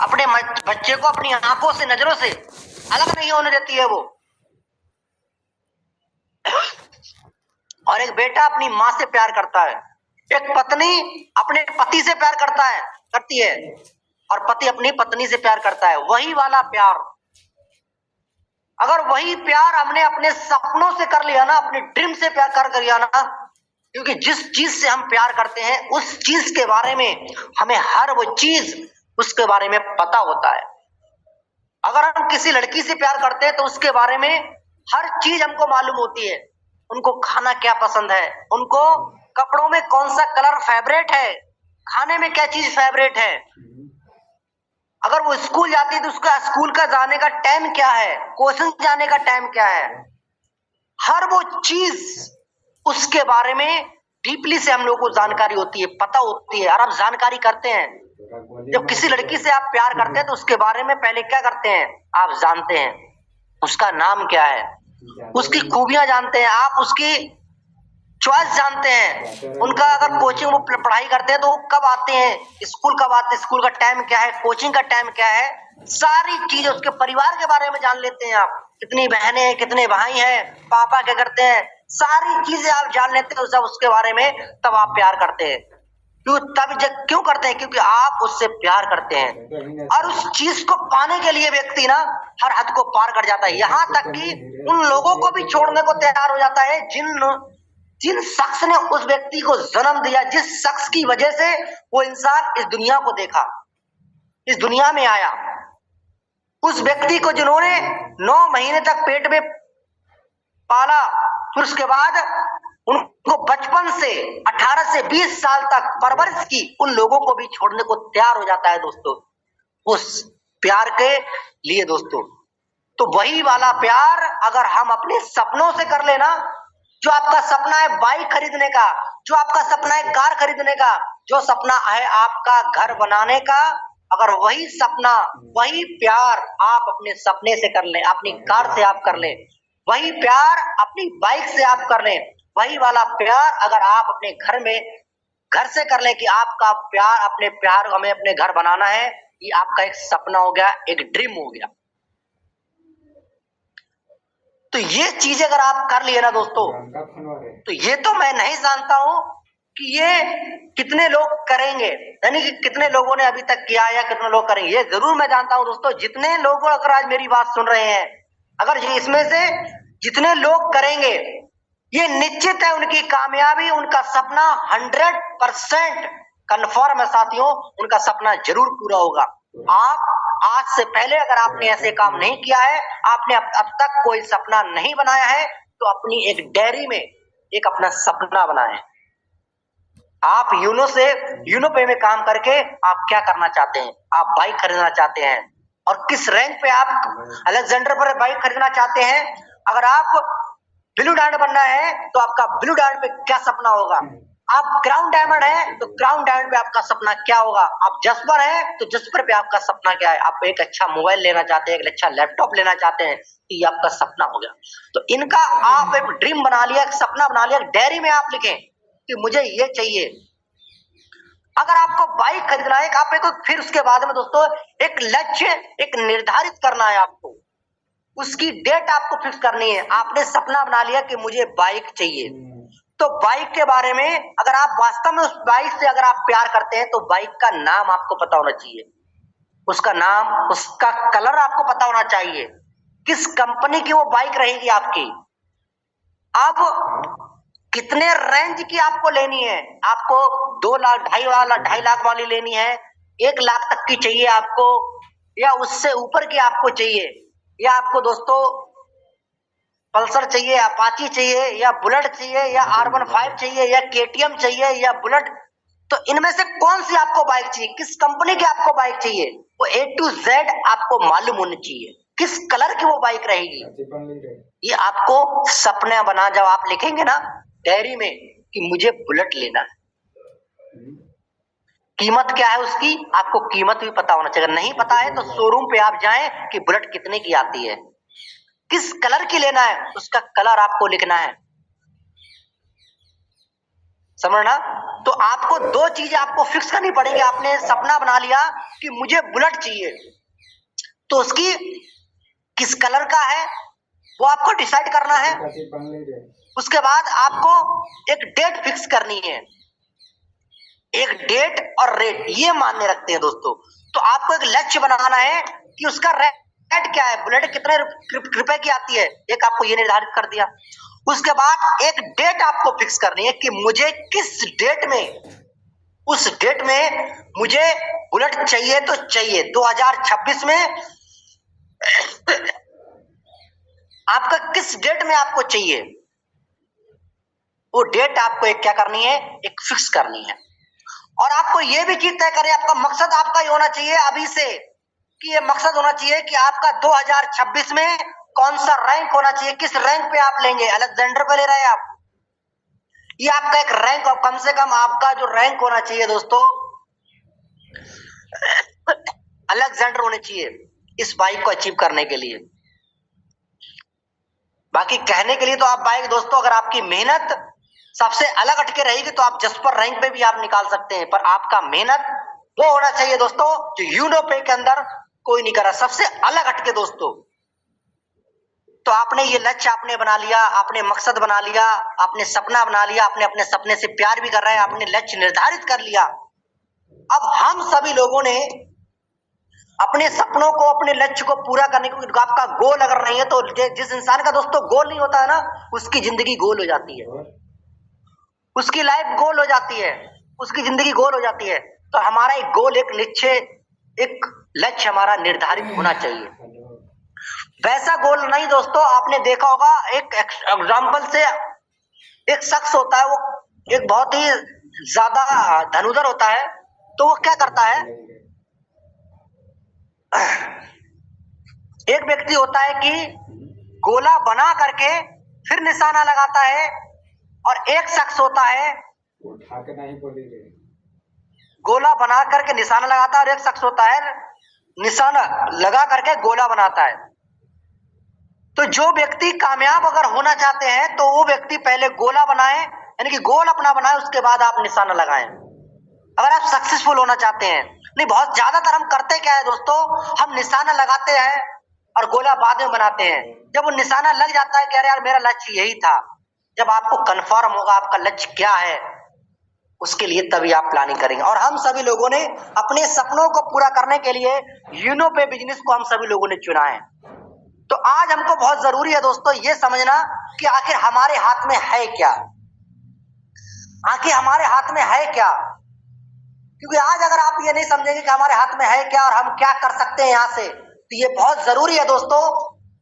S4: अपने बच्चे को अपनी आंखों से नजरों से अलग नहीं होने देती है वो। और एक बेटा अपनी माँ से प्यार करता है, एक पत्नी अपने पति से प्यार करती है, और पति अपनी पत्नी से प्यार करता है। वही वाला प्यार, अगर वही प्यार हमने अपने सपनों से कर लिया ना, अपने ड्रीम से प्यार कर लिया ना, क्योंकि जिस चीज से हम प्यार करते हैं उस चीज के बारे में हमें हर वो चीज उसके बारे में पता होता है। अगर हम किसी लड़की से प्यार करते हैं तो उसके बारे में हर चीज हमको मालूम होती है, उनको खाना क्या पसंद है, उनको कपड़ों में कौन सा कलर फेवरेट है, खाने में क्या चीज फेवरेट है। अगर वो स्कूल जाती है तो उसका स्कूल का जाने का टाइम क्या है, कोचिंग जाने का टाइम क्या है, हर वो चीज उसके बारे में डीपली से हम लोगों को जानकारी होती है, पता होती है, और हम जानकारी करते हैं। जब किसी लड़की से आप प्यार करते हैं तो उसके बारे में पहले क्या करते हैं, आप जानते हैं उसका नाम क्या है, उसकी खूबियां जानते हैं, आप उसकी चॉइस जानते हैं, उनका अगर कोचिंग में पढ़ाई करते हैं तो कब आते हैं, स्कूल कब आते हैं, स्कूल का टाइम क्या है, कोचिंग का टाइम क्या है, सारी चीजें उसके परिवार के बारे में जान लेते हैं आप, कितनी बहनें हैं, कितने भाई हैं, पापा क्या करते हैं, सारी चीजें आप जान लेते हैं सब उसके बारे में। तब आप प्यार करते हैं, क्यों करते हैं, क्योंकि आप उससे प्यार करते हैं, और उस चीज को पाने के लिए व्यक्ति ना हर हद को पार कर जाता है, यहाँ तक कि उन लोगों को भी छोड़ने को तैयार हो जाता है जिन शख्स ने उस व्यक्ति को जन्म दिया, जिस शख्स की वजह से वो इंसान इस दुनिया को देखा, इस दुनिया में आया, उस व्यक्ति को जिन्होंने 9 महीने तक पेट में पाला, फिर उसके बाद उनको बचपन से 18 से 20 साल तक परवरिश की, उन लोगों को भी छोड़ने को तैयार हो जाता है दोस्तों, उस प्यार के लिए दोस्तों। तो वही वाला प्यार अगर हम अपने सपनों से कर लेना, जो आपका सपना है बाइक खरीदने का, जो आपका सपना है कार खरीदने का, जो सपना है आपका घर बनाने का, अगर वही सपना वही प्यार आप अपने सपने से कर लें, अपनी कार से आप कर लें, वही प्यार अपनी बाइक से आप कर लें, वही वाला प्यार अगर आप अपने घर से कर लें कि आपका प्यार, अपने प्यार हमें अपने घर बनाना है, ये आपका एक सपना हो गया, एक ड्रीम हो गया। तो ये चीज अगर आप कर लिए ना दोस्तों, तो ये तो मैं नहीं जानता हूं कि ये कितने लोग करेंगे, यानी कि कितने लोगों ने अभी तक किया या कितने लोग करेंगे। ये जरूर मैं जानता हूं दोस्तों, जितने लोग अगर आज मेरी बात सुन रहे हैं, अगर इसमें से जितने लोग करेंगे, ये निश्चित है उनकी कामयाबी, उनका सपना 100% कन्फर्म है साथियों, उनका सपना जरूर पूरा होगा। आप आज से पहले अगर आपने ऐसे काम नहीं किया है, आपने अब तक कोई सपना नहीं बनाया है, तो अपनी एक डायरी में एक अपना सपना बनाएं। आप यूनो पे में काम करके आप क्या करना चाहते हैं, आप बाइक खरीदना चाहते हैं, और किस रैंक पे आप अलेक्जेंडर पर बाइक खरीदना चाहते हैं। अगर आप ब्लू डायमंड बनना है तो आपका ब्लू डायमंड पे क्या सपना होगा। आप क्राउन डायमंड है तो क्राउन डायमंड पे आपका सपना क्या होगा। आप जस्पर है तो जस्पर पे आपका सपना क्या है। आप एक अच्छा मोबाइल लेना चाहते हैं, एक अच्छा लैपटॉप लेना चाहते हैं, तो ये आपका सपना हो गया। तो इनका आप एक ड्रीम बना लिया, एक सपना बना लिया, डायरी में आप लिखें कि मुझे ये चाहिए। अगर आपको बाइक खरीदना है, आप एक फिर उसके बाद में दोस्तों एक लक्ष्य एक निर्धारित करना है आपको, उसकी डेट आपको फिक्स करनी है। आपने सपना बना लिया कि मुझे बाइक चाहिए, तो बाइक के बारे में अगर आप वास्तव में उस बाइक से अगर आप प्यार करते हैं तो बाइक का नाम आपको पता होना चाहिए, उसका नाम, उसका कलर आपको पता होना चाहिए, किस कंपनी की वो बाइक रहेगी आपकी। अब कितने रेंज की आपको लेनी है, आपको 2 लाख 2.5 लाख वाली लेनी है, 1 लाख तक की चाहिए आपको, या उससे ऊपर की आपको चाहिए, या आपको दोस्तों पल्सर चाहिए, अपाची चाहिए, या बुलेट चाहिए, या R15 चाहिए, या KTM चाहिए, या बुलेट। तो इनमें से कौन सी आपको बाइक चाहिए, किस कंपनी की आपको बाइक चाहिए, वो A to Z आपको मालूम होनी चाहिए, किस कलर की वो बाइक रहेगी। ये आपको सपने बना, जब आप लिखेंगे ना डायरी में कि मुझे बुलेट लेना है, कीमत क्या है उसकी, आपको कीमत भी पता होना चाहिए। अगर नहीं पता है तो शोरूम पे आप जाएं कि बुलेट कितने की आती है, किस कलर की लेना है, उसका कलर आपको लिखना है, समझना। तो आपको 2 चीजें आपको फिक्स करनी पड़ेगी। आपने सपना बना लिया कि मुझे बुलेट चाहिए, तो उसकी किस कलर का है वो आपको डिसाइड करना है। उसके बाद आपको एक डेट फिक्स करनी है, एक डेट और रेट ये मान्य रखते हैं दोस्तों। तो आपको एक लक्ष्य बनाना है कि उसका रेट क्या है, बुलेट कितने रुपए की आती है, एक आपको ये निर्धारित कर दिया। उसके बाद एक डेट आपको फिक्स करनी है कि मुझे किस डेट में, उस डेट में मुझे बुलेट चाहिए तो चाहिए 2026 में आपका किस डेट में आपको चाहिए, वो डेट आपको एक क्या करनी है, एक फिक्स करनी है। और आपको ये भी चीज तय करें, आपका मकसद आपका ये होना चाहिए अभी से, कि ये मकसद होना चाहिए कि आपका 2026 में कौन सा रैंक होना चाहिए, किस रैंक पे आप लेंगे। अलेक्जेंडर पे ले रहे हैं आप, ये आपका एक रैंक, और कम से कम आपका जो रैंक होना चाहिए दोस्तों अलेक्जेंडर होने चाहिए इस बाइक को अचीव करने के लिए। बाकी कहने के लिए तो आप बाइक दोस्तों, अगर आपकी मेहनत सबसे अलग हटके रहेगी तो आप जस्पर रैंक पे भी आप निकाल सकते हैं, पर आपका मेहनत वो होना चाहिए दोस्तों जो यूनो पे के अंदर कोई नहीं करा, सबसे अलग हटके दोस्तों। तो आपने ये लक्ष्य आपने बना लिया, आपने मकसद बना लिया, आपने सपना बना लिया, आपने अपने सपने से प्यार भी कर रहे हैं, आपने लक्ष्य निर्धारित कर लिया। अब हम सभी लोगों ने अपने सपनों को, अपने लक्ष्य को पूरा करने को, आपका गोल अगर नहीं है तो जिस इंसान का दोस्तों गोल नहीं होता है ना, उसकी जिंदगी गोल हो जाती है, उसकी लाइफ गोल हो जाती है, उसकी जिंदगी गोल हो जाती है। तो हमारा एक गोल, एक निश्चय, एक लक्ष्य हमारा निर्धारित होना चाहिए। वैसा गोल नहीं दोस्तों, आपने देखा होगा एक एग्जाम्पल से, एक शख्स होता है, वो एक बहुत ही ज्यादा धनुधर होता है, तो वो क्या करता है, एक व्यक्ति होता है कि गोला बना करके फिर निशाना लगाता है, और एक शख्स होता है
S5: उठा के नहीं बोली रे,
S4: गोला बना करके निशाना लगाता है, और एक शख्स होता है निशाना लगा करके गोला बनाता है। तो जो व्यक्ति कामयाब अगर होना चाहते हैं तो वो व्यक्ति पहले गोला बनाए, यानी कि गोल अपना बनाए, उसके बाद आप निशाना लगाएं, अगर आप सक्सेसफुल होना चाहते हैं। नहीं, बहुत ज्यादातर हम करते क्या है दोस्तों, हम निशाना लगाते हैं और गोला बाद में बनाते हैं। जब वो निशाना लग जाता है कि अरे यार मेरा लक्ष्य यही था, जब आपको कंफर्म होगा आपका लक्ष्य क्या है, उसके लिए तभी आप प्लानिंग करेंगे। और हम सभी लोगों ने अपने सपनों को पूरा करने के लिए यूनो पे बिजनेस को हम सभी लोगों ने चुना है। तो आज हमको बहुत जरूरी है दोस्तों ये समझना कि आखिर हमारे हाथ में है क्या, आखिर हमारे हाथ में है क्या। क्योंकि आज अगर आप ये नहीं समझेंगे कि हमारे हाथ में है क्या और हम क्या कर सकते हैं यहाँ से, तो ये बहुत जरूरी है दोस्तों।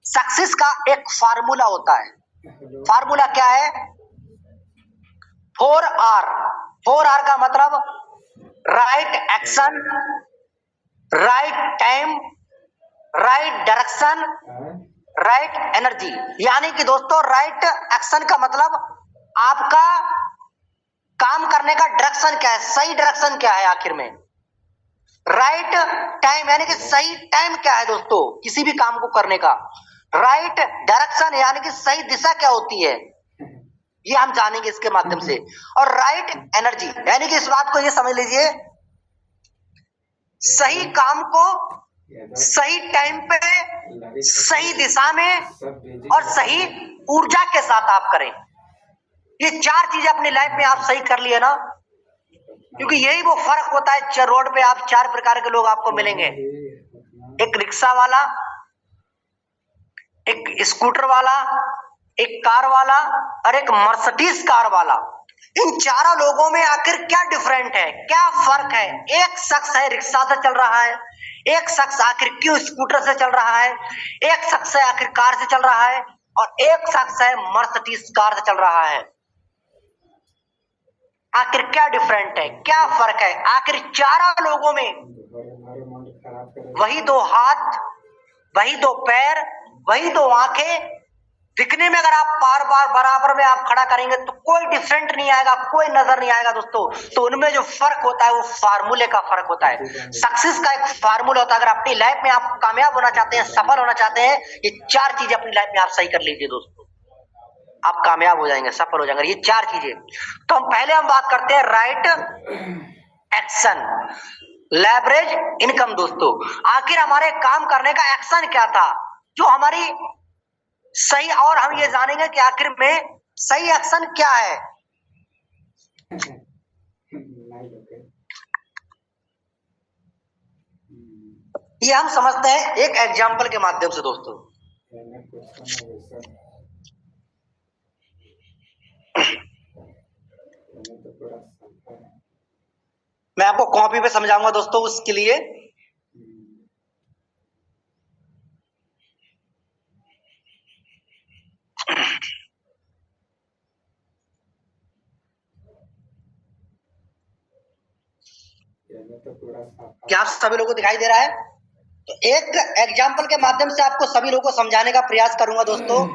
S4: सक्सेस का एक फार्मूला होता है, फार्मूला क्या है, 4R। 4R का मतलब right action, right time, right direction, right energy, यानी कि दोस्तों राइट एक्शन का मतलब आपका काम करने का डायरेक्शन क्या है, सही डायरेक्शन क्या है आखिर में। राइट टाइम यानी कि सही टाइम क्या है दोस्तों किसी भी काम को करने का। राइट डायरेक्शन यानी कि सही दिशा क्या होती है, ये हम जानेंगे इसके माध्यम से। और राइट एनर्जी यानी कि इस बात को ये समझ लीजिए, सही काम को सही टाइम पे सही दिशा में और सही ऊर्जा के साथ आप करें। ये चार चीजें अपनी लाइफ में आप सही कर लिए ना, क्योंकि यही वो फर्क होता है। रोड पे आप चार प्रकार के लोग आपको मिलेंगे, एक रिक्शा वाला, एक स्कूटर वाला, एक कार वाला और एक मर्सिडीज कार वाला। इन चारों लोगों में आखिर क्या डिफरेंट है, क्या फर्क है। एक शख्स है रिक्शा से चल रहा है, एक शख्स आखिर क्यों स्कूटर से चल रहा है, एक शख्स है आखिर कार से चल रहा है और एक शख्स है मर्सिडीज कार से चल रहा है। आखिर क्या डिफरेंट है, क्या फर्क है। आखिर चारों लोगों में वही दो हाथ, वही दो पैर, वही दो आंखें। दिखने में अगर आप बार बार बराबर में आप खड़ा करेंगे तो कोई डिफरेंट नहीं आएगा, कोई नजर नहीं आएगा दोस्तों। तो उनमें जो फर्क होता है वो फार्मूले का फर्क होता है। सक्सेस का एक फार्मूला होता है। अगर अपनी लाइफ में आप कामयाब होना चाहते हैं, सफल होना चाहते हैं, ये चार चीजें अपनी लाइफ में आप सही कर लीजिए दोस्तों, आप कामयाब हो जाएंगे, सफल हो जाएंगे। ये चार चीजें। तो हम बात करते हैं राइट एक्शन, लेवरेज इनकम दोस्तों। आखिर हमारे काम करने का एक्शन क्या था जो हमारी सही, और हम ये जानेंगे कि आखिर में सही एक्शन क्या है। ये हम समझते हैं एक एग्जाम्पल के माध्यम से दोस्तों। मैं आपको कॉपी पे समझाऊंगा दोस्तों, उसके लिए क्या आप सभी लोगों को दिखाई दे रहा है? तो एक एग्जाम्पल के माध्यम से आपको सभी लोगों को समझाने का प्रयास करूंगा दोस्तों।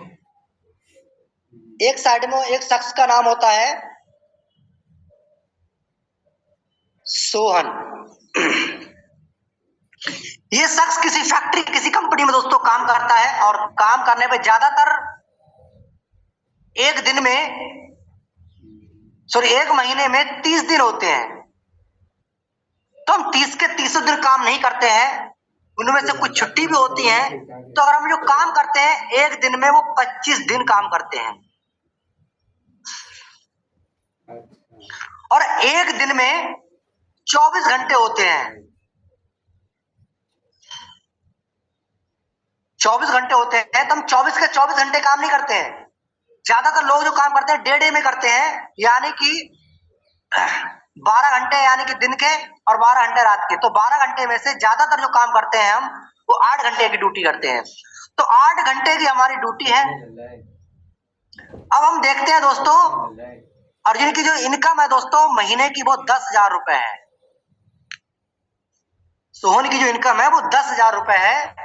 S4: एक साइड में एक शख्स का नाम होता है सोहन। ये शख्स किसी फैक्ट्री, किसी कंपनी में दोस्तों काम करता है और काम करने पे ज्यादातर एक महीने में 30 दिन होते हैं। तो हम 30 के 30 दिन काम नहीं करते हैं, उनमें से कुछ छुट्टी भी होती है। तो अगर हम जो काम करते हैं एक दिन में वो 25 दिन काम करते हैं और एक दिन में 24 घंटे होते हैं। 24 घंटे होते हैं तो हम 24 के 24 घंटे काम नहीं करते हैं। ज्यादातर लोग जो काम करते हैं डे में करते हैं, यानी कि 12 घंटे यानी कि दिन के और 12 घंटे रात के। तो 12 घंटे में से ज्यादातर जो काम करते हैं हम वो 8 घंटे की ड्यूटी करते हैं। तो 8 घंटे की हमारी ड्यूटी है। अब हम देखते हैं दोस्तों, और जिनकी जो इनकम है दोस्तों महीने की वो 10,000 रुपए है। सोहन की जो इनकम है वो 10,000 रुपए है।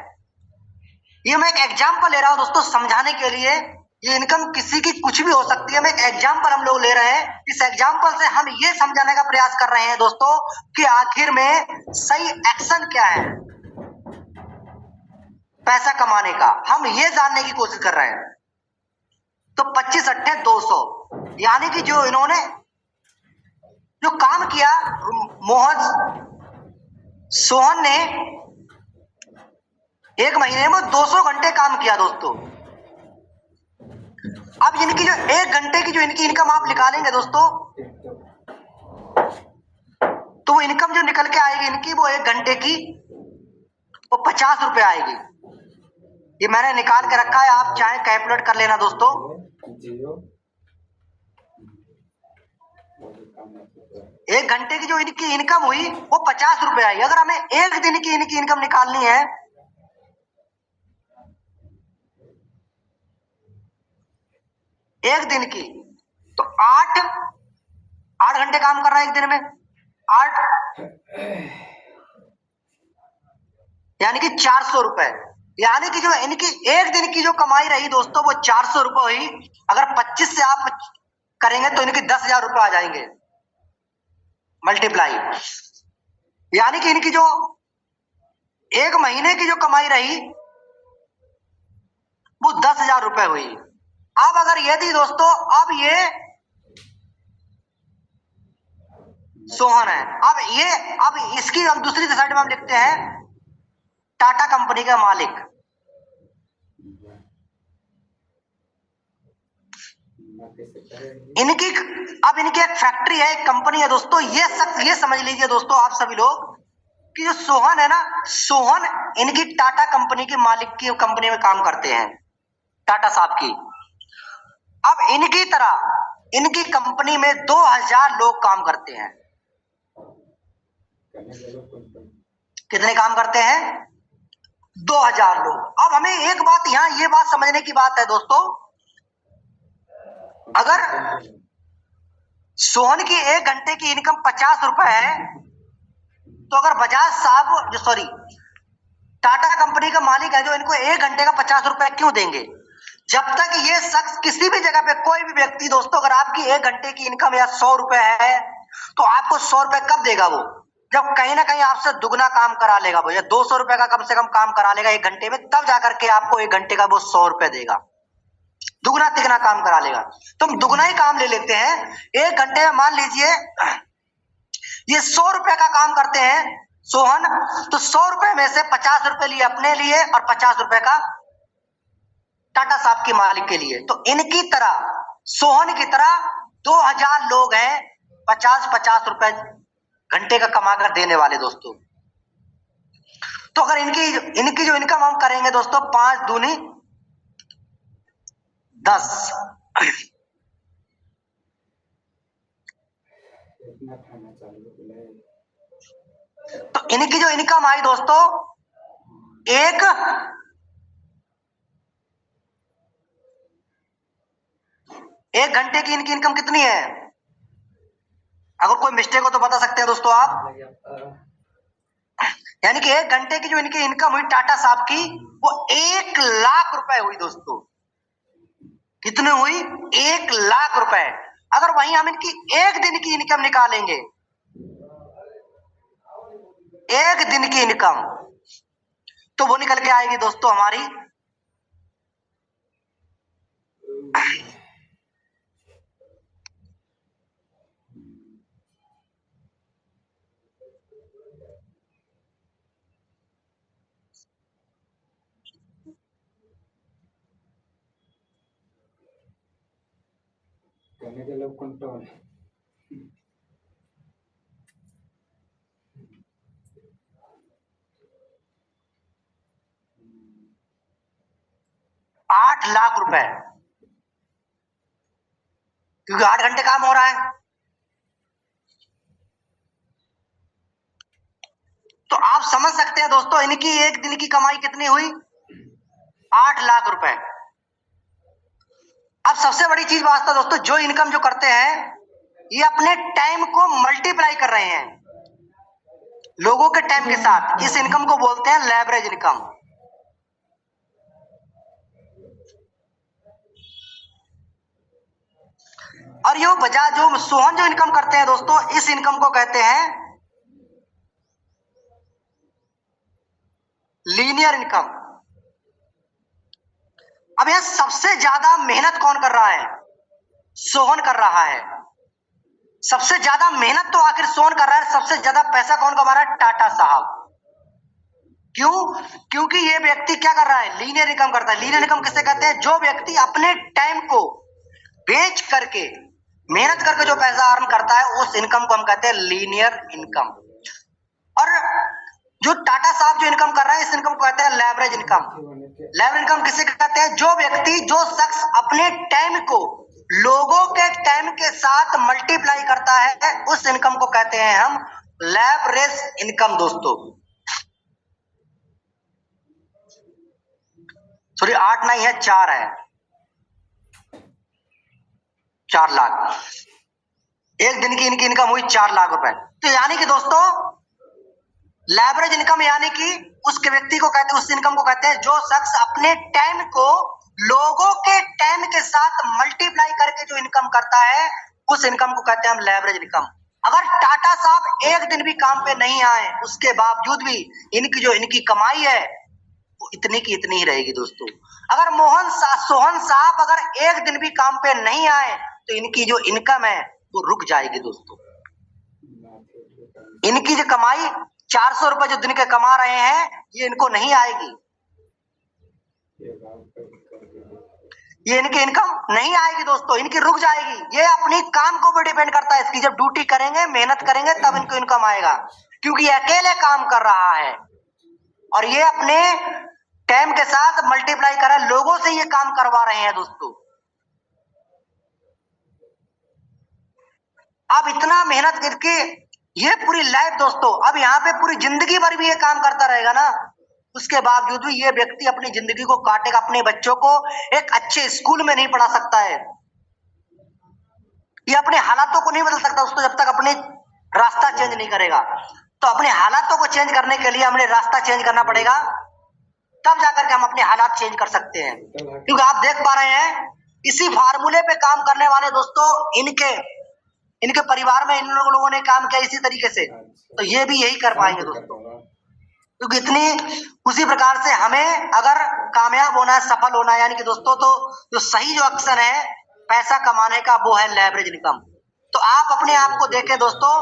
S4: ये मैं एक एग्जाम्पल ले रहा हूं दोस्तों समझाने के लिए। ये इनकम किसी की कुछ भी हो सकती है। मैं एक एग्जाम्पल हम लोग ले रहे हैं। इस एग्जाम्पल से हम ये समझाने का प्रयास कर रहे हैं दोस्तों कि आखिर में सही एक्शन क्या है पैसा कमाने का, हम ये जानने की कोशिश कर रहे हैं। तो 25 अट्ठे 200, यानी कि जो इन्होंने जो काम किया सोहन ने एक महीने में 200 घंटे काम किया दोस्तों। अब इनकी जो 1 घंटे की जो इनकी इनकम आप निकालेंगे दोस्तों, तो वो इनकम जो निकल के आएगी इनकी वो 1 घंटे की वो 50 रुपए आएगी। ये मैंने निकाल के रखा है, आप चाहे कैलकुलेट कर लेना दोस्तों। 1 घंटे की जो इनकी इनकम हुई वो 50 रुपए आई। अगर हमें 1 दिन की इनकी इनकम निकालनी है एक दिन की, तो 8 घंटे काम कर रहा है एक दिन में, 8 यानी कि 400 रुपए। यानी कि जो इनकी एक दिन की जो कमाई रही दोस्तों वो 400 रुपये हुई। अगर 25 से आप करेंगे तो इनके 10,000 रुपये आ जाएंगे मल्टीप्लाई। यानी कि इनकी जो एक महीने की जो कमाई रही वो 10,000 रुपये हुई। अब अगर यदि दोस्तों अब ये सोहन है, अब इसकी हम दूसरी साइड में हम लिखते हैं टाटा कंपनी का मालिक। इनकी एक फैक्ट्री है, एक कंपनी है दोस्तों। ये समझ लीजिए दोस्तों आप सभी लोग कि जो सोहन है ना, सोहन इनकी टाटा कंपनी के मालिक की कंपनी में काम करते हैं, टाटा साहब की। अब इनकी तरह इनकी कंपनी में 2000 लोग काम करते हैं। कितने काम करते हैं? 2000 लोग। अब हमें एक बात यहाँ ये बात समझने की बात है दोस्तों, अगर सोहन की 1 घंटे की इनकम 50 रुपए है तो अगर बजाज साहब जो टाटा कंपनी का मालिक है जो इनको 1 घंटे का 50 रुपए क्यों देंगे? जब तक ये शख्स किसी भी जगह पे, कोई भी व्यक्ति दोस्तों, अगर आपकी 1 घंटे की इनकम या 100 रुपए है तो आपको 100 रुपए कब देगा? वो जब कहीं ना कहीं आपसे दुगना काम करा लेगा वो, या 200 रुपए का कम से कम काम करा लेगा 1 घंटे में, तब जाकर के आपको 1 घंटे का वो 100 रुपए देगा। दुगना तिगना काम करा लेगा। तो हम दुगना ही काम ले लेते हैं। 1 घंटे में मान लीजिए ये 100 रुपए का काम करते हैं सोहन, तो 100 रुपए में से 50 रुपए लिए अपने लिए और 50 रुपए का टाटा साहब के मालिक के लिए। तो इनकी तरह, सोहन की तरह 2000 लोग हैं 50-50 रुपए घंटे का कमा कर देने वाले दोस्तों। तो अगर इनकी जो इनकम हम करेंगे दोस्तों 5 दूनी 10,
S5: इतना खाना चालू बोले।
S4: तो इनकी जो इनकम आई दोस्तों एक घंटे की इनकी इनकम कितनी है? अगर कोई मिस्टेक हो तो बता सकते हैं दोस्तों आप। यानी कि 1 घंटे की जो इनकी इनकम हुई टाटा साहब की वो 1 लाख रुपए हुई दोस्तों। कितने हुई? 1 लाख रुपए। अगर वहीं हम इनकी 1 दिन की इनकम निकालेंगे, 1 दिन की इनकम, तो वो निकल के आएगी दोस्तों हमारी 8 लाख रुपए, क्योंकि 8 घंटे काम हो रहा है। तो आप समझ सकते हैं दोस्तों इनकी 1 दिन की कमाई कितनी हुई? 8 लाख रुपए। अब सबसे बड़ी चीज वास्ता दोस्तों, जो इनकम जो करते हैं ये अपने टाइम को मल्टीप्लाई कर रहे हैं लोगों के टाइम के साथ। इस इनकम को बोलते हैं लेवरेज इनकम। और ये बजाज जो सोहन जो इनकम करते हैं दोस्तों, इस इनकम को कहते हैं लीनियर इनकम। अब यह सबसे ज्यादा मेहनत कौन कर रहा है? सोहन कर रहा है। सबसे ज्यादा मेहनत तो आखिर सोहन कर रहा है, सबसे ज्यादा पैसा कौन कमा रहा है? टाटा साहब। क्यों? क्योंकि ये व्यक्ति क्या कर रहा है? लीनियर इनकम करता है। लीनियर इनकम किसे कहते हैं? जो व्यक्ति अपने टाइम को बेच करके, मेहनत करके जो पैसा अर्न करता है, उस इनकम को हम कहते हैं लीनियर इनकम। और जो टाटा साहब जो इनकम कर रहा है, इस इनकम को कहते हैं लेवरेज इनकम। लेवरेज इनकम किसे कहते हैं? जो व्यक्ति, जो शख्स अपने टाइम को लोगों के टाइम के साथ मल्टीप्लाई करता है, उस इनकम को कहते हैं हम लेवरेज इनकम दोस्तों। सॉरी 8 नहीं है, 4 है। 4 लाख। 1 दिन की इनकी इनकम हुई 4 लाख रुपए। तो यानी कि दोस्तों लेवरेज इनकम यानी कि उसके व्यक्ति को कहते हैं, उस इनकम को कहते हैं जो शख्स अपने टाइम को लोगों के टाइम के साथ मल्टीप्लाई करके जो इनकम करता है, उस इनकम को कहते हैं हम लेवरेज इनकम। अगर टाटा साहब एक दिन भी काम पे नहीं आए, उसके बावजूद भी इनकी कमाई है वो इतनी की इतनी ही रहेगी दोस्तों। अगर सोहन साहब अगर एक दिन भी काम पे नहीं आए तो इनकी जो इनकम है वो रुक जाएगी दोस्तों। इनकी जो कमाई 400 रुपए जो दिन के कमा रहे हैं, ये इनको नहीं आएगी, ये इनकी इनकम नहीं आएगी दोस्तों, इनकी रुक जाएगी। ये अपनी काम को भी डिपेंड करता है, इसकी जब ड्यूटी करेंगे, मेहनत करेंगे, तब इनको इनकम आएगा, क्योंकि ये अकेले काम कर रहा है और ये अपने टाइम के साथ मल्टीप्लाई कर रहा है, लोगों से ये काम करवा रहे हैं दोस्तों। अब इतना मेहनत करके ये पूरी लाइफ दोस्तों, अब यहाँ पे पूरी जिंदगी भर भी ये काम करता रहेगा ना, उसके बावजूद भी ये व्यक्ति अपनी जिंदगी को काटेगा, अपने बच्चों को एक अच्छे स्कूल में नहीं पढ़ा सकता है, ये अपने हालातों को नहीं बदल सकता दोस्तों जब तक अपने रास्ता चेंज नहीं करेगा। तो अपने हालातों को चेंज करने के लिए हमें रास्ता चेंज करना पड़ेगा, तब जाकर के हम अपने हालात चेंज कर सकते हैं। क्योंकि आप देख पा रहे हैं इसी फार्मूले पे काम करने वाले दोस्तों, इनके परिवार में इन लोगों ने काम किया इसी तरीके से, तो ये भी यही कर पाएंगे दोस्तों। क्योंकि इतनी उसी प्रकार से हमें अगर कामयाब होना है, सफल होना है, यानी कि दोस्तों तो जो सही जो एक्शन है पैसा कमाने का वो है लेवरेज इनकम। तो आप अपने आप को देखें दोस्तों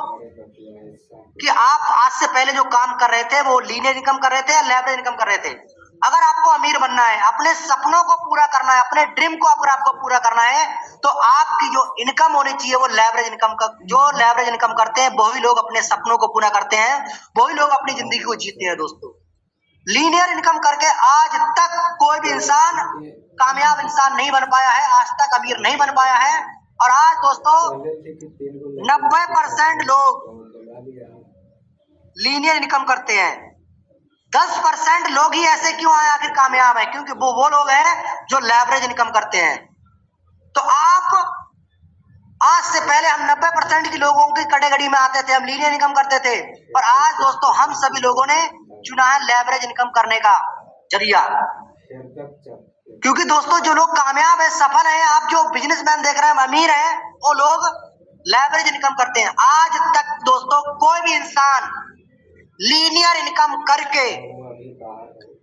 S4: कि आप आज से पहले जो काम कर रहे थे वो लीनियर इनकम कर रहे थे या लेवरेज इनकम कर रहे थे। अगर आपको अमीर बनना है, अपने सपनों को पूरा करना है, अपने ड्रीम को अगर आपको पूरा करना है, तो आपकी जो इनकम होनी चाहिए वो लेवरेज इनकम का, जो लेवरेज इनकम करते हैं वही लोग अपने सपनों को पूरा करते हैं, वही लोग अपनी जिंदगी को जीते हैं दोस्तों। लीनियर इनकम करके आज तक कोई भी इंसान कामयाब इंसान नहीं बन पाया है, आज तक अमीर नहीं बन पाया है। और आज दोस्तों 90% लोग लीनियर इनकम करते हैं, 10% लोग ही ऐसे क्यों आए आखिर कामयाब है, क्योंकि वो लोग हैं जो लेवरेज इनकम करते हैं। तो आप आज से पहले हम 90% के लोगों की कैटेगरी में आते थे, हम लीनियर इनकम करते थे, और आज दोस्तों हम सभी लोगों ने चुना है लेवरेज इनकम करने का जरिया। क्योंकि दोस्तों जो लोग कामयाब है, सफल है, आप जो बिजनेसमैन देख रहे हैं, अमीर है, वो लोग लेवरेज इनकम करते हैं। आज तक दोस्तों कोई भी इंसान लीनियर इनकम करके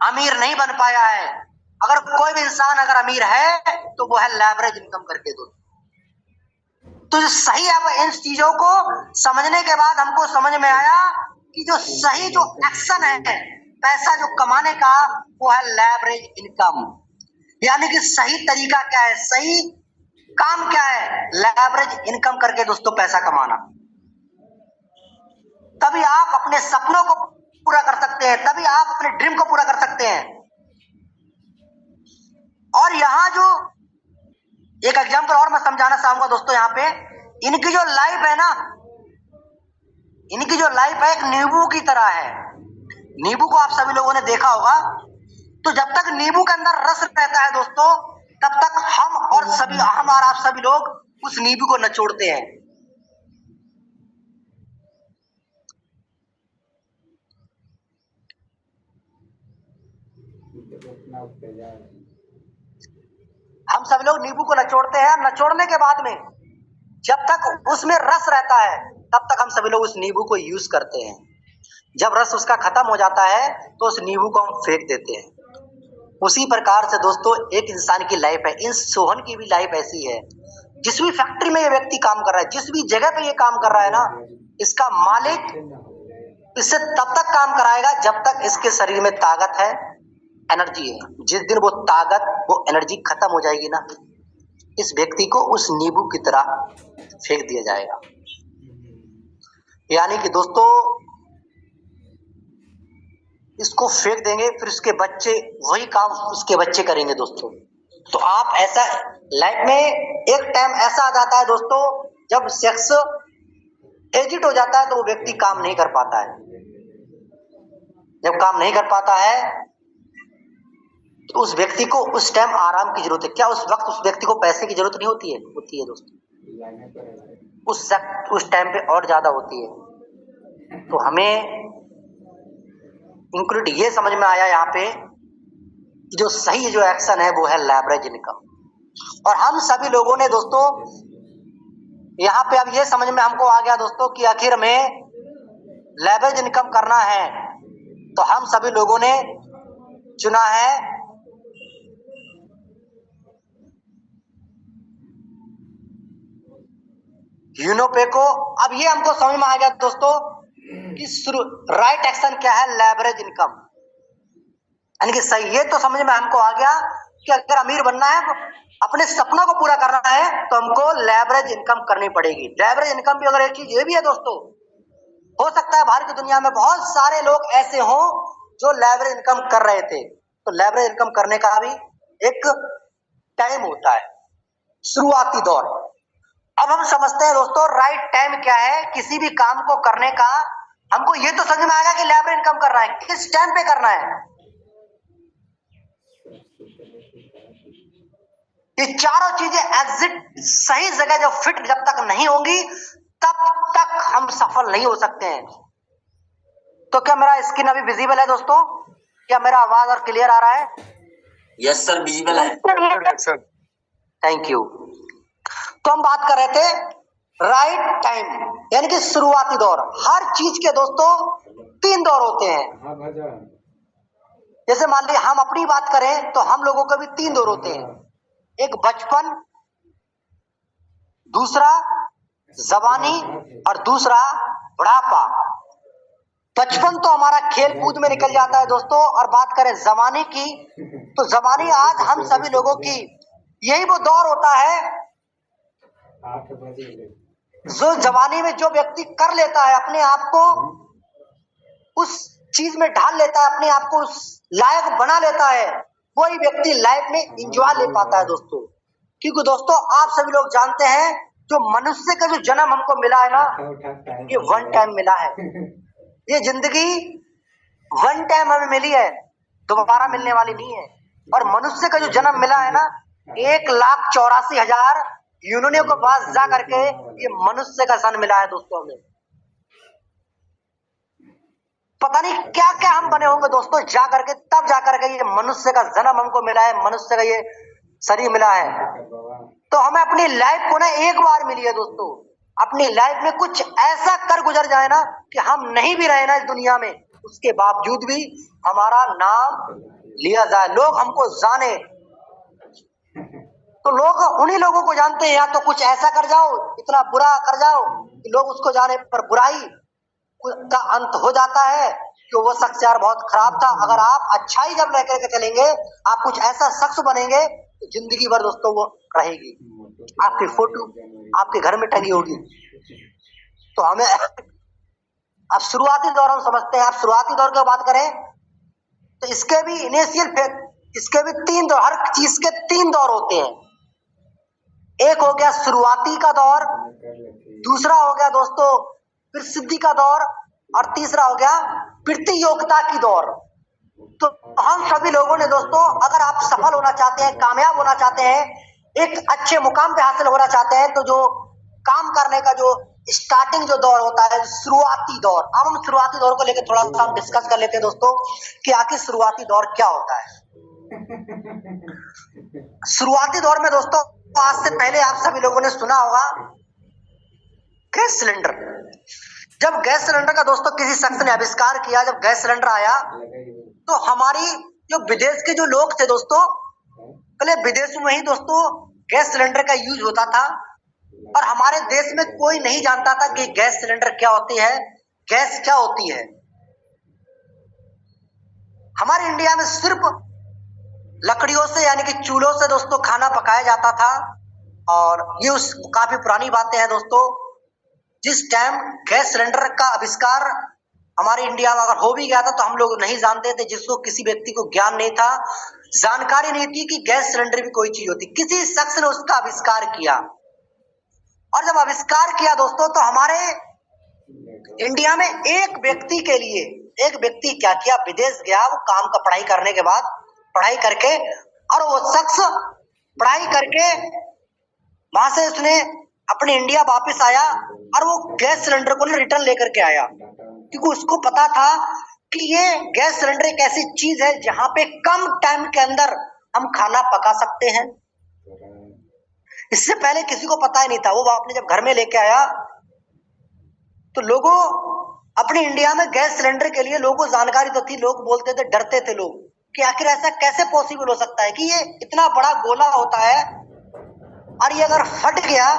S4: अमीर नहीं बन पाया है। अगर कोई भी इंसान अगर अमीर है तो वो है लेवरेज इनकम करके दोस्तों। तो जो सही है, इन चीजों को समझने के बाद हमको समझ में आया कि जो सही जो एक्शन है पैसा जो कमाने का वो है लेवरेज इनकम। यानी कि सही तरीका क्या है, सही काम क्या है, लेवरेज इनकम करके दोस्तों पैसा कमाना। तभी आप अपने सपनों को पूरा कर सकते हैं, तभी आप अपने ड्रीम को पूरा कर सकते हैं। और यहाँ जो एक एग्जांपल और मैं समझाना चाहूंगा दोस्तों, यहाँ पे इनकी जो लाइफ है ना, इनकी जो लाइफ है एक नींबू की तरह है। नींबू को आप सभी लोगों ने देखा होगा, तो जब तक नींबू के अंदर रस रहता है दोस्तों, तब तक हम और आप सभी लोग उस नींबू को निचोड़ते हैं। हम सभी लोग नींबू को निचोड़ते हैं, निचोड़ने के बाद में जब तक उसमें रस रहता है तब तक हम सभी लोग उस नींबू को यूज करते हैं। जब रस उसका खत्म हो जाता है तो उस नींबू को हम फेंक देते हैं। उसी प्रकार से दोस्तों एक इंसान की लाइफ है, इन सोहन की भी लाइफ ऐसी है। जिस भी फैक्ट्री में ये व्यक्ति काम कर रहा है, जिस भी जगह पे ये काम कर रहा है ना, इसका मालिक इससे तब तक काम कराएगा जब तक इसके शरीर में ताकत है, एनर्जी है। जिस दिन वो ताकत वो एनर्जी खत्म हो जाएगी ना, इस व्यक्ति को उस नींबू की तरह फेंक दिया जाएगा। यानी कि दोस्तों इसको फेंक देंगे, फिर उसके बच्चे वही काम उसके बच्चे करेंगे दोस्तों। तो आप ऐसा लाइफ में एक टाइम ऐसा आ जाता है दोस्तों, जब शख्स एजिड हो जाता है तो वो व्यक्ति काम नहीं कर पाता है। जब काम नहीं कर पाता है तो उस व्यक्ति को उस टाइम आराम की जरूरत है। क्या उस वक्त उस व्यक्ति को पैसे की जरूरत नहीं होती है? होती है दोस्तों, उस टाइम पे और ज्यादा होती है। तो हमें इंक्लूड ये समझ में आया यहाँ पे कि जो सही जो एक्शन है वो है लेवरेज इनकम। और हम सभी लोगों ने दोस्तों यहाँ पे अब ये समझ में हमको आ गया दोस्तों कि आखिर में लेवरेज इनकम करना है तो हम सभी लोगों ने चुना है यूनोपे को। अब ये हमको समझ में आ गया दोस्तों कि राइट एक्शन क्या है, लेवरेज इनकम, यानी कि सही। ये तो समझ में हमको आ गया कि अगर अमीर बनना है, अपने सपनों को पूरा करना है तो हमको लेवरेज इनकम करनी पड़ेगी। लेवरेज इनकम भी अगर एक चीज ये भी है दोस्तों, हो सकता है बाहर की दुनिया में बहुत सारे लोग ऐसे हों जो लेवरेज इनकम कर रहे थे, तो लेवरेज इनकम करने का भी एक टाइम होता है, शुरुआती दौर। अब हम समझते हैं दोस्तों राइट टाइम क्या है किसी भी काम को करने का। हमको ये तो समझ में आएगा कि लेवरेज इनकम करना है, किस टाइम पे करना है। ये चारों चीजें एग्जिट सही जगह जब फिट जब तक नहीं होंगी तब तक हम सफल नहीं हो सकते हैं। तो क्या मेरा स्क्रीन अभी विजिबल है दोस्तों? क्या मेरा आवाज और क्लियर आ रहा है?
S6: यस सर, विजिबल है।
S2: Sir
S4: thank you. तो हम बात कर रहे थे राइट टाइम, यानी कि शुरुआती दौर। हर चीज के दोस्तों 3 दौर होते हैं।
S5: हाँ भजन।
S4: जैसे मान लीजिए हम अपनी बात करें तो हम लोगों के भी 3 दौर होते हैं, एक बचपन, दूसरा जवानी और दूसरा बुढ़ापा। बचपन तो हमारा खेल कूद में निकल जाता है दोस्तों, और बात करें जवानी की तो जवानी आज हम सभी लोगों की यही वो दौर होता है
S5: 8 बजे।
S4: जो जवानी में जो व्यक्ति कर लेता है, अपने आप को उस चीज में ढाल लेता है, अपने आप को उस लायक बना लेता है, वही व्यक्ति लाइफ में एंजॉय ले पाता है दोस्तों। क्योंकि दोस्तों आप सभी लोग जानते हैं जो मनुष्य का जो जन्म हमको मिला है ना, ये 1 टाइम मिला है। ये जिंदगी 1 टाइम हमें मिली है, दोबारा मिलने वाली नहीं है। और मनुष्य का जो जन्म मिला है ना, 1,84,000 यूनियनों के पास जा करके ये मनुष्य का सन मिला है दोस्तों हमें। पता नहीं क्या क्या हम बने होंगे दोस्तों जा करके, तब जा करके ये मनुष्य का जन्म हमको मिला है, मनुष्य का ये शरीर मिला है। तो हमें अपनी लाइफ को ना एक बार मिली है दोस्तों। अपनी लाइफ में कुछ ऐसा कर गुजर जाए ना कि हम नहीं भी रहे ना इस दुनिया में, उसके बावजूद भी हमारा नाम लिया जाए, लोग हमको जाने। तो लोग उन्हीं लोगों को जानते हैं, या तो कुछ ऐसा कर जाओ, इतना बुरा कर जाओ कि लोग उसको जाने पर बुराई का अंत हो जाता है कि वो शख्स यार बहुत खराब था। अगर आप अच्छाई जब लेकर के चलेंगे, आप कुछ ऐसा शख्स बनेंगे तो जिंदगी भर दोस्तों वो रहेगी, आपकी फोटो आपके घर में टंगी होगी। तो हमें अब शुरुआती दौर हम समझते हैं। आप शुरुआती दौर की बात करें तो इसके भी इनिशियल फेज, इसके भी 3 दौर, हर चीज के 3 दौर होते हैं। एक हो गया शुरुआती का दौर, दूसरा हो गया दोस्तों प्रसिद्धि का दौर, और तीसरा हो गया प्रतियोगिता की दौर। तो हम सभी लोगों ने दोस्तों, अगर आप सफल होना चाहते हैं, कामयाब होना चाहते हैं, एक अच्छे मुकाम पे हासिल होना चाहते हैं, तो जो काम करने का जो स्टार्टिंग जो दौर होता है, शुरुआती दौर। अब हम शुरुआती दौर को लेकर थोड़ा सा हम डिस्कस कर लेते हैं दोस्तों कि आखिर शुरुआती दौर क्या होता है। शुरुआती दौर में दोस्तों आज से पहले आप सभी लोगों ने सुना होगा गैस सिलेंडर। जब गैस सिलेंडर का दोस्तों किसी शख्स ने आविष्कार किया, जब गैस सिलेंडर आया तो हमारी जो विदेश के जो लोग थे दोस्तों, पहले विदेश में ही दोस्तों गैस सिलेंडर का यूज होता था, और हमारे देश में कोई नहीं जानता था कि गैस सिलेंडर क्या होती है, गैस क्या होती है। हमारे इंडिया में सिर्फ लकड़ियों से यानी कि चूल्हों से दोस्तों खाना पकाया जाता था, और ये उस काफी पुरानी बातें हैं दोस्तों। जिस टाइम गैस सिलेंडर का आविष्कार हमारे इंडिया में अगर हो भी गया था तो हम लोग नहीं जानते थे, जिसको किसी व्यक्ति को ज्ञान नहीं था, जानकारी नहीं थी कि गैस सिलेंडर भी कोई चीज होती। किसी शख्स ने उसका आविष्कार किया, और जब आविष्कार किया दोस्तों तो हमारे इंडिया में एक व्यक्ति के लिए, एक व्यक्ति क्या किया, विदेश गया, वो काम का पढ़ाई करने के बाद, पढ़ाई करके, और वो शख्स पढ़ाई करके वहां से उसने अपने इंडिया वापस आया, और वो गैस सिलेंडर को रिटर्न लेकर के आया, क्योंकि उसको पता था
S7: कि ये गैस सिलेंडर एक ऐसी चीज है जहां पे कम टाइम के अंदर हम खाना पका सकते हैं। इससे पहले किसी को पता ही नहीं था। वो आपने जब घर में लेके आया तो लोगों अपने इंडिया में गैस सिलेंडर के लिए लोगों को जानकारी तो थी, लोग बोलते थे, डरते थे लोग कि आखिर ऐसा कैसे पॉसिबल हो सकता है कि ये इतना बड़ा गोला होता है और ये अगर फट गया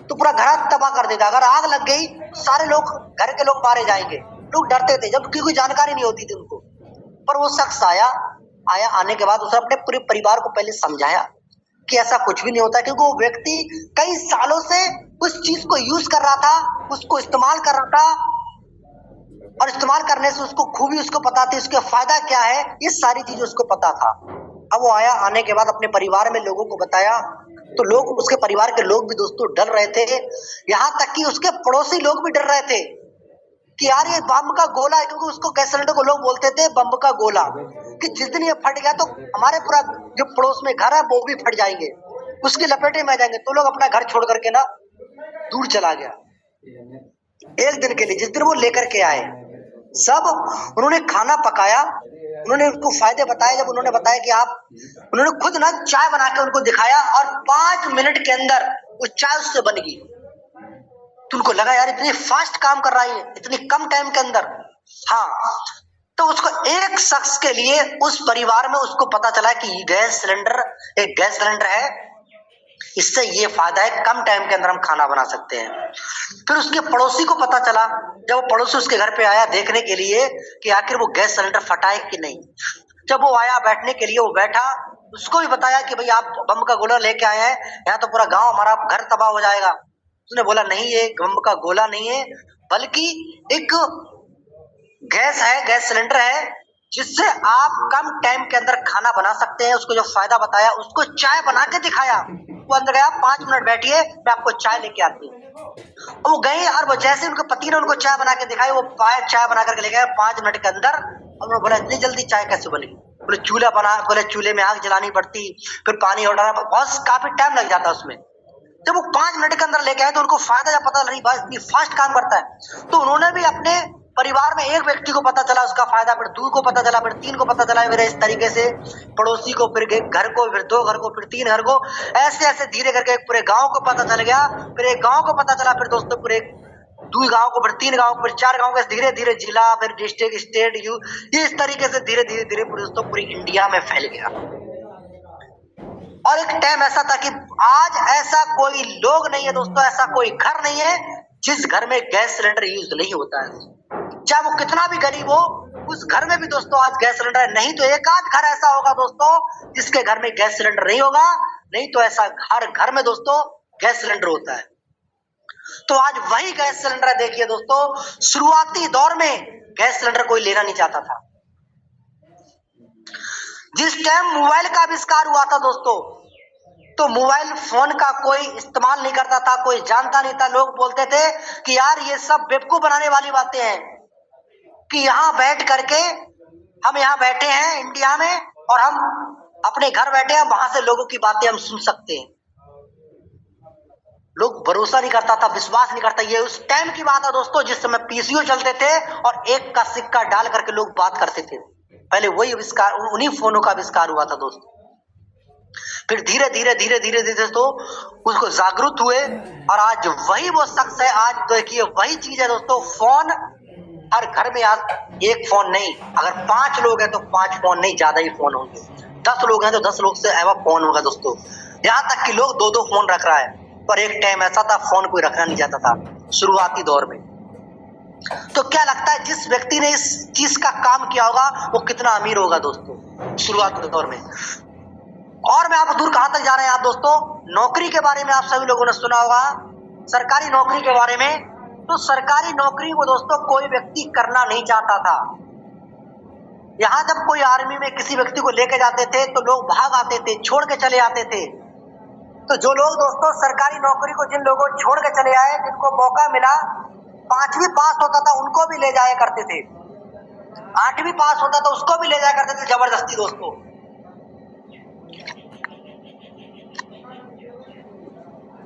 S7: तो पूरा घर तबाह कर देगा, अगर आग लग गई सारे लोग, घर के लोग मारे जाएंगे। लोग डरते थे जब कोई जानकारी नहीं होती थी उनको। पर वो शख्स आया आने के बाद उसने अपने पूरे परिवार को पहले समझाया कि ऐसा कुछ भी नहीं होता, क्योंकि वो व्यक्ति कई सालों से उस चीज को यूज कर रहा था, उसको इस्तेमाल कर रहा था और इस्तेमाल करने से उसको खूबी उसको पता थी, उसका फायदा क्या है, ये सारी चीज उसको पता था। अब वो आने के बाद अपने परिवार में लोगों को बताया तो लोग, उसके परिवार के लोग भी दोस्तों डर रहे थे। यहाँ तक कि उसके पड़ोसी लोग भी डर रहे थे कि यार ये बम का गोला है, क्योंकि उसको गैस सिलेंडर को लोग बोलते थे बम का गोला, कि जिस दिन ये फट गया तो हमारे पूरा जो पड़ोस में घर है वो भी फट जाएंगे, उसकी लपेटे में आ जाएंगे। तो लोग अपना घर छोड़ करके ना दूर चला गया एक दिन के लिए। जिस दिन वो लेकर के आए सब उन्होंने खाना पकाया, उन्होंने उनको फायदे बताए। जब उन्होंने बताया कि आप, उन्होंने खुद ना चाय बना के उनको दिखाया और 5 मिनट के अंदर वो चाय उससे बन गई। तो उनको लगा यार इतनी फास्ट काम कर रहा है इतनी कम टाइम के अंदर। हाँ, तो उसको एक शख्स के लिए उस परिवार में उसको पता चला कि गैस सिलेंडर एक गैस सिलेंडर है, इससे ये फायदा है कम टाइम के अंदर हम खाना बना सकते हैं। फिर उसके पड़ोसी को पता चला, जब वो पड़ोसी उसके घर पे आया देखने के लिए कि आखिर वो गैस सिलेंडर फटा है कि नहीं। जब वो आया बैठने के लिए, वो बैठा, उसको भी बताया कि भाई आप बम का गोला लेके आए हैं, यहाँ तो पूरा गांव हमारा घर तबाह हो जाएगा। उसने बोला नहीं, ये बम का गोला नहीं है बल्कि एक गैस है, गैस सिलेंडर है जिससे आप कम टाइम के अंदर खाना बना सकते हैं। उसको जो फायदा बताया, उसको चाय बना के दिखाया। वो अंदर गया, 5 मिनट बैठिए मैं आपको चाय लेके आती हूँ। वो गए और वो जैसे उनके पति ने उनको चाय बना के दिखाई, वो चाय बना करके ले गए 5 मिनट के अंदर। और उन्होंने बोला इतनी जल्दी चाय कैसे बनी? बोले चूल्हा बना, बोले चूल्हे में आग जलानी पड़ती, फिर पानी और डालना, बहुत काफी टाइम लग जाता उसमें। जब वो 5 मिनट के अंदर लेके आए तो उनको फायदा जब पता लगी, बस इतनी फास्ट काम करता है, तो उन्होंने भी अपने परिवार में एक व्यक्ति को पता चला उसका फायदा, फिर 2 को पता चला, फिर 3 को पता चला, फिर इस तरीके से पड़ोसी को, फिर घर को, फिर 2 घर को, फिर 3 घर को, ऐसे ऐसे धीरे करके पूरे गांव को पता चल गया। फिर एक गांव को पता चला, फिर दोस्तों पूरे 2 गांव को, फिर 3 गांव को, फिर 4 गांव को, धीरे धीरे जिला, फिर डिस्ट्रिक्ट, स्टेट, ये इस तरीके से धीरे धीरे धीरे दोस्तों पूरी इंडिया में फैल गया। और एक टाइम ऐसा था कि आज ऐसा कोई लोग नहीं है दोस्तों, ऐसा कोई घर नहीं है जिस घर में गैस सिलेंडर यूज नहीं होता है, चाहे वो कितना भी गरीब हो, उस घर में भी दोस्तों आज गैस सिलेंडर है। नहीं तो एक आध घर ऐसा होगा दोस्तों जिसके घर में गैस सिलेंडर नहीं होगा, नहीं तो ऐसा हर घर में दोस्तों गैस सिलेंडर होता है। तो आज वही गैस सिलेंडर देखिए दोस्तों, शुरुआती दौर में गैस सिलेंडर कोई लेना नहीं चाहता था। जिस टाइम मोबाइल का आविष्कार हुआ था दोस्तों, तो मोबाइल फोन का कोई इस्तेमाल नहीं करता था, कोई जानता नहीं था। लोग बोलते थे कि यार ये सब बेवकूफ बनाने वाली बातें हैं, कि यहाँ बैठ करके हम यहाँ बैठे हैं इंडिया में और हम अपने घर बैठे हैं, वहां से लोगों की बातें हम सुन सकते हैं। लोग भरोसा नहीं करता था, विश्वास नहीं करता। ये उस टाइम की बात है दोस्तों जिस समय पीसीओ चलते थे और 1 का सिक्का डाल करके लोग बात करते थे। पहले वही आविष्कार, उन्हीं फोनों का आविष्कार हुआ था दोस्तों। फिर धीरे धीरे धीरे धीरे धीरे तो उसको जागरूक हुए और आज वही वो शख्स है। आज देखिए वही चीज है दोस्तों, फोन हर घर में। आज एक फोन नहीं, अगर 5 लोग हैं तो 5 फोन नहीं, ज्यादा ही फोन होंगे। 10 लोग हैं तो 10 लोग से एवं फोन होगा दोस्तों। यहाँ तक कि लोग 2-2 फोन रख रहा है। पर एक टाइम ऐसा था फोन कोई रखना नहीं चाहता था शुरुआती दौर में। तो क्या लगता है जिस व्यक्ति ने इस चीज का काम किया होगा वो कितना अमीर होगा दोस्तों शुरुआती दौर में। और मैं आप दूर कहां तक जा रहे हैं आप दोस्तों, नौकरी के बारे में आप सभी लोगों ने सुना होगा, सरकारी नौकरी के बारे में। तो सरकारी नौकरी को दोस्तों कोई व्यक्ति करना नहीं चाहता था। यहाँ जब कोई आर्मी में किसी व्यक्ति को लेके जाते थे तो लोग भाग आते थे, छोड़ के चले आते थे। तो जो लोग दोस्तों सरकारी नौकरी को, जिन लोगों को छोड़ के चले आए, जिनको मौका मिला, 5वीं पास होता था उनको भी ले जाया करते थे, 8वीं पास होता था उसको भी ले जाया करते थे जबरदस्ती दोस्तों।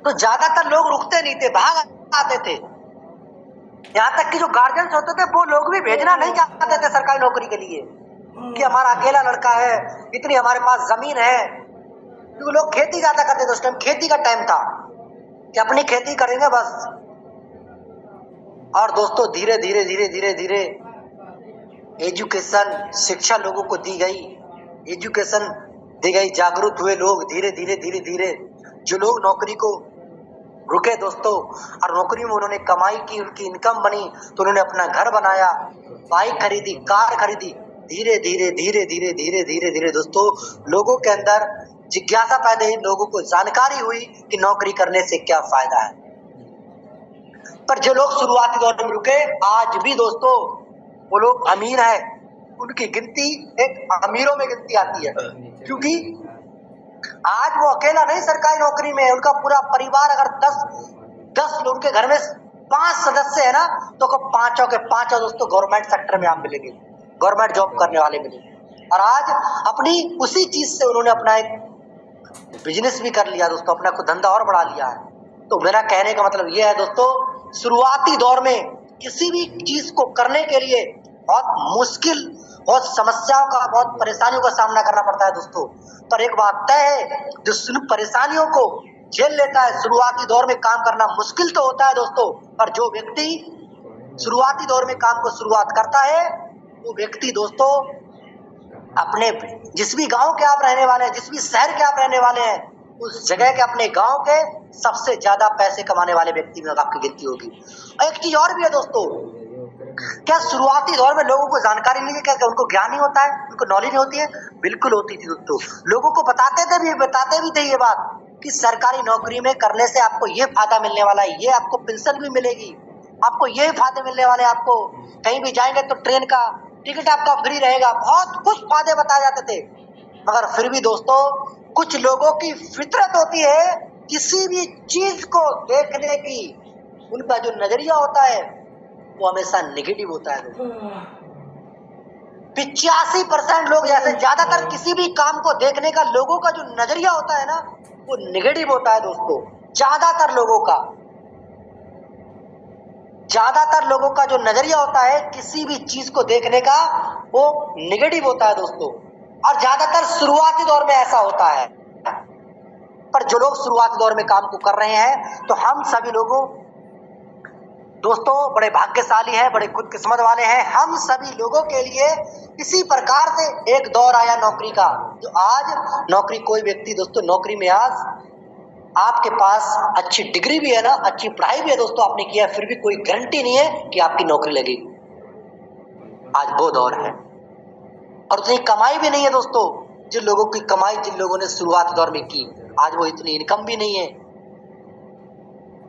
S7: तो ज्यादातर लोग रुकते नहीं थे, भाग आते थे। यहाँ तक कि जो गार्जियंस होते थे वो लोग भी भेजना नहीं चाहते थे सरकारी नौकरी के लिए कि हमारा अकेला लड़का है, इतनी हमारे पास जमीन है, क्योंकि लोग खेती ज्यादा करते थे। उस टाइम खेती का टाइम था कि अपनी खेती करेंगे बस। और दोस्तों धीरे धीरे धीरे धीरे धीरे एजुकेशन, शिक्षा लोगों को दी गई, एजुकेशन दी गई, जागरूक हुए लोग धीरे धीरे धीरे धीरे। जो लोग नौकरी को रुके दोस्तों और नौकरी में उन्होंने कमाई की, उनकी इनकम बनी, तो उन्होंने अपना घर बनाया, बाइक खरीदी, कार खरीदी। धीरे धीरे धीरे धीरे धीरे धीरे धीरे दोस्तों लोगों के अंदर जिज्ञासा पैदा हुई, लोगों को जानकारी हुई कि नौकरी करने से क्या फायदा है। पर जो लोग शुरुआती दौर में रुके, आज भी दोस्तों वो लोग अमीर है, उनकी गिनती एक अमीरों में गिनती आती है, क्योंकि आज वो अकेला नहीं सरकारी नौकरी में है, उनका पूरा परिवार। अगर 10 लोग के घर में 5 सदस्य है ना, तो पांचों के पांचों दोस्तों गवर्नमेंट सेक्टर में आप मिलेंगे, गवर्नमेंट जॉब करने वाले मिलेंगे। और आज अपनी उसी चीज से उन्होंने अपना एक बिजनेस भी कर लिया दोस्तों, अपना कोई धंधा और बढ़ा लिया है। तो मेरा कहने का मतलब ये है दोस्तों, शुरुआती दौर में किसी भी चीज को करने के लिए बहुत मुश्किल, बहुत समस्याओं का, बहुत परेशानियों का सामना करना पड़ता है दोस्तों। पर एक बात तय है, जो परेशानियों को झेल लेता है, शुरुआती दौर में काम करना मुश्किल तो होता है दोस्तों, पर जो व्यक्ति शुरुआती दौर में काम को शुरुआत करता है, वो व्यक्ति दोस्तों अपने जिस भी गांव के आप रहने वाले हैं, जिस भी शहर के आप रहने वाले हैं, उस जगह के, अपने गांव के सबसे ज्यादा पैसे कमाने वाले व्यक्ति में आपकी गिनती होगी। एक चीज और भी है दोस्तों, क्या शुरुआती दौर में लोगों को जानकारी नहीं है? क्या उनको ज्ञान नहीं होता है, उनको नॉलेज नहीं होती है? बिल्कुल होती थी दोस्तों। लोगों को बताते भी थे ये बात कि सरकारी नौकरी में करने से आपको ये फायदा मिलने वाला है, ये आपको पेंशन भी मिलेगी, आपको ये फायदे मिलने वाले, आपको कहीं भी जाएंगे तो ट्रेन का टिकट आपका फ्री रहेगा, बहुत कुछ फायदे बताए जाते थे। मगर फिर भी दोस्तों कुछ लोगों की फितरत होती है किसी भी चीज को देखने की, उनका जो नजरिया होता है वो हमेशा नेगेटिव होता है। 85% लोग, जैसे ज्यादातर किसी भी काम को देखने का लोगों का जो नजरिया होता है ना, वो नेगेटिव होता है दोस्तों। ज्यादातर लोगों का जो नजरिया होता है किसी भी चीज को देखने का, वो नेगेटिव होता है दोस्तों। और ज्यादातर शुरुआती दौर में ऐसा होता है। पर जो लोग शुरुआती दौर में काम को कर रहे हैं, तो हम सभी लोगों दोस्तों बड़े भाग्यशाली हैं, बड़े खुदकिस्मत वाले हैं। हम सभी लोगों के लिए इसी प्रकार से एक दौर आया नौकरी का, जो आज नौकरी, कोई व्यक्ति दोस्तों नौकरी में, आज आपके पास अच्छी डिग्री भी है ना, अच्छी पढ़ाई भी है दोस्तों, आपने किया, फिर भी कोई गारंटी नहीं है कि आपकी नौकरी लगेगी। आज वो दौर है। और उतनी कमाई भी नहीं है दोस्तों, जिन लोगों की कमाई, जिन लोगों ने शुरुआती दौर में की, आज वो इतनी इनकम भी नहीं है।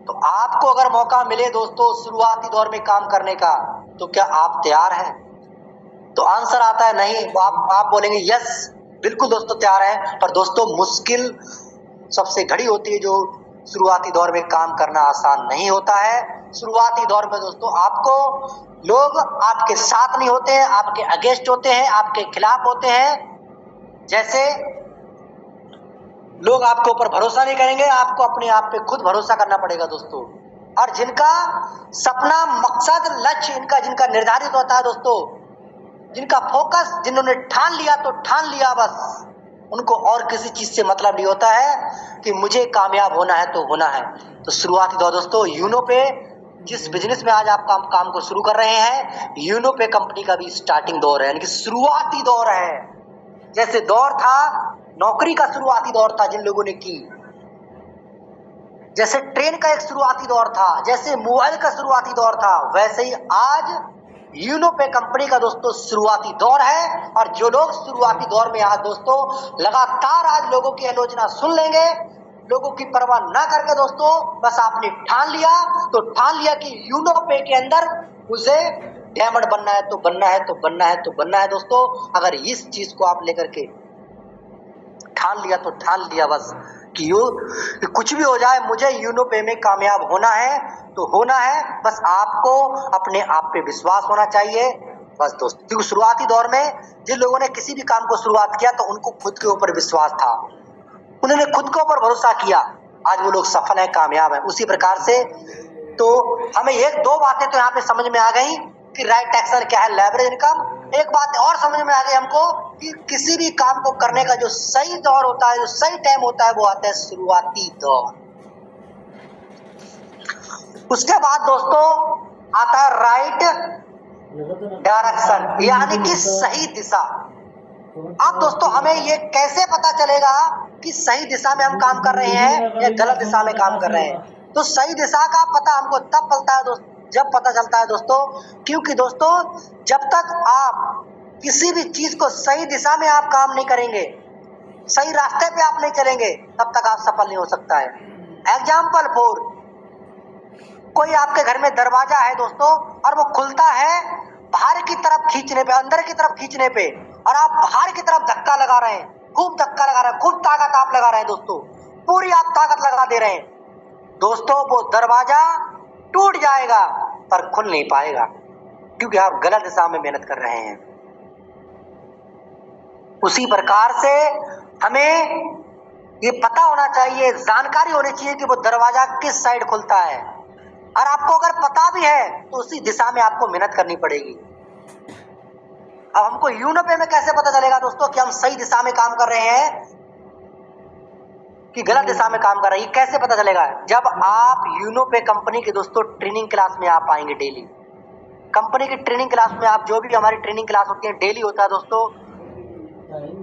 S7: तो आपको अगर मौका मिले दोस्तों शुरुआती दौर में काम करने का, तो क्या आप तैयार हैं? तो आंसर आता है नहीं। आप बोलेंगे यस, बिल्कुल दोस्तों तैयार हैं। पर दोस्तों मुश्किल सबसे घड़ी होती है, जो शुरुआती दौर में काम करना आसान नहीं होता है। शुरुआती दौर में दोस्तों आपको लोग आपके साथ नहीं होते हैं, आपके अगेंस्ट होते हैं, आपके खिलाफ होते हैं। जैसे लोग आपके ऊपर भरोसा नहीं करेंगे, आपको अपने आप पे खुद भरोसा करना पड़ेगा दोस्तों। और जिनका सपना, मकसद, लक्ष्य जिनका निर्धारित होता है दोस्तों, जिनका फोकस, जिन्होंने ठान लिया तो ठान लिया बस, उनको और किसी चीज से मतलब नहीं होता है कि मुझे कामयाब होना है तो होना है। तो शुरुआती दौर दोस्तों, यूनो पे जिस बिजनेस में आज आप काम को शुरू कर रहे हैं, यूनो पे कंपनी का भी स्टार्टिंग दौर है, यानी कि शुरुआती दौर है। जैसे दौर था नौकरी का, शुरुआती दौर था जिन लोगों ने की, जैसे ट्रेन का एक शुरुआती दौर था, जैसे मोबाइल का शुरुआती दौर था, वैसे ही आज यूनो पे कंपनी का दोस्तों शुरुआती दौर है। और जो लोग शुरुआती दौर में आज दोस्तों लगातार आज लोगों की आलोचना सुन लेंगे, लोगों की परवाह ना करके दोस्तों, बस आपने ठान लिया कि यूनो पे के अंदर मुझे डायमंड बनना है तो बनना है तो बनना है तो बनना है दोस्तों। अगर इस चीज को आप लेकर के ठान लिया बस कि कुछ भी हो जाए, मुझे यूनो पे में कामयाब होना है तो होना है। बस आपको अपने आप पे विश्वास होना चाहिए बस दोस्तों। क्योंकि शुरुआती दौर में जिन लोगों ने किसी भी काम को शुरुआत किया, तो उनको खुद के ऊपर विश्वास था, उन्होंने खुद के ऊपर भरोसा किया, आज वो लोग सफल है, कामयाब है। उसी प्रकार से तो हमें एक दो बातें तो यहाँ पे समझ में आ गई कि राइट एक्शन क्या है, लेवरेज इनकम। एक बात और समझ में आ गई हमको कि किसी भी काम को करने का जो सही दौर होता है, जो सही टाइम होता है, वो आता है शुरुआती दौर। उसके बाद दोस्तों आता है राइट डायरेक्शन, यानी कि सही दिशा। अब दोस्तों हमें ये कैसे पता चलेगा कि सही दिशा में हम काम कर रहे हैं या गलत दिशा में काम कर रहे हैं? तो सही दिशा का पता हमको तब चलता है दोस्तों, जब पता चलता है दोस्तों, क्योंकि दोस्तों जब तक आप किसी भी चीज को सही दिशा में आप काम नहीं करेंगे, सही रास्ते पे आप नहीं चलेंगे, तब तक आप सफल नहीं हो सकता है। एग्जाम्पल 4, कोई आपके घर में दरवाजा है दोस्तों और वो खुलता है बाहर की तरफ खींचने पे, अंदर की तरफ खींचने पे, और आप बाहर की तरफ धक्का लगा रहे हैं, खूब धक्का लगा रहे हैं, खूब ताकत आप लगा रहे हैं दोस्तों, पूरी आप ताकत लगा दे रहे हैं दोस्तों, वो दरवाजा टूट जाएगा पर खुल नहीं पाएगा, क्योंकि आप गलत दिशा में मेहनत कर रहे हैं। उसी प्रकार से हमें ये पता होना चाहिए, जानकारी होनी चाहिए कि वो दरवाजा किस साइड खुलता है, और आपको अगर पता भी है तो उसी दिशा में आपको मेहनत करनी पड़ेगी। अब हमको यूनोपे में कैसे पता चलेगा दोस्तों कि हम सही दिशा में काम कर रहे हैं कि गलत दिशा में काम कर रहे हैं? कैसे पता चलेगा? जब आप यूनोपे कंपनी के दोस्तों ट्रेनिंग क्लास में आप आएंगे। डेली कंपनी की ट्रेनिंग क्लास में आप, जो भी हमारी ट्रेनिंग क्लास होती है डेली होता है दोस्तों।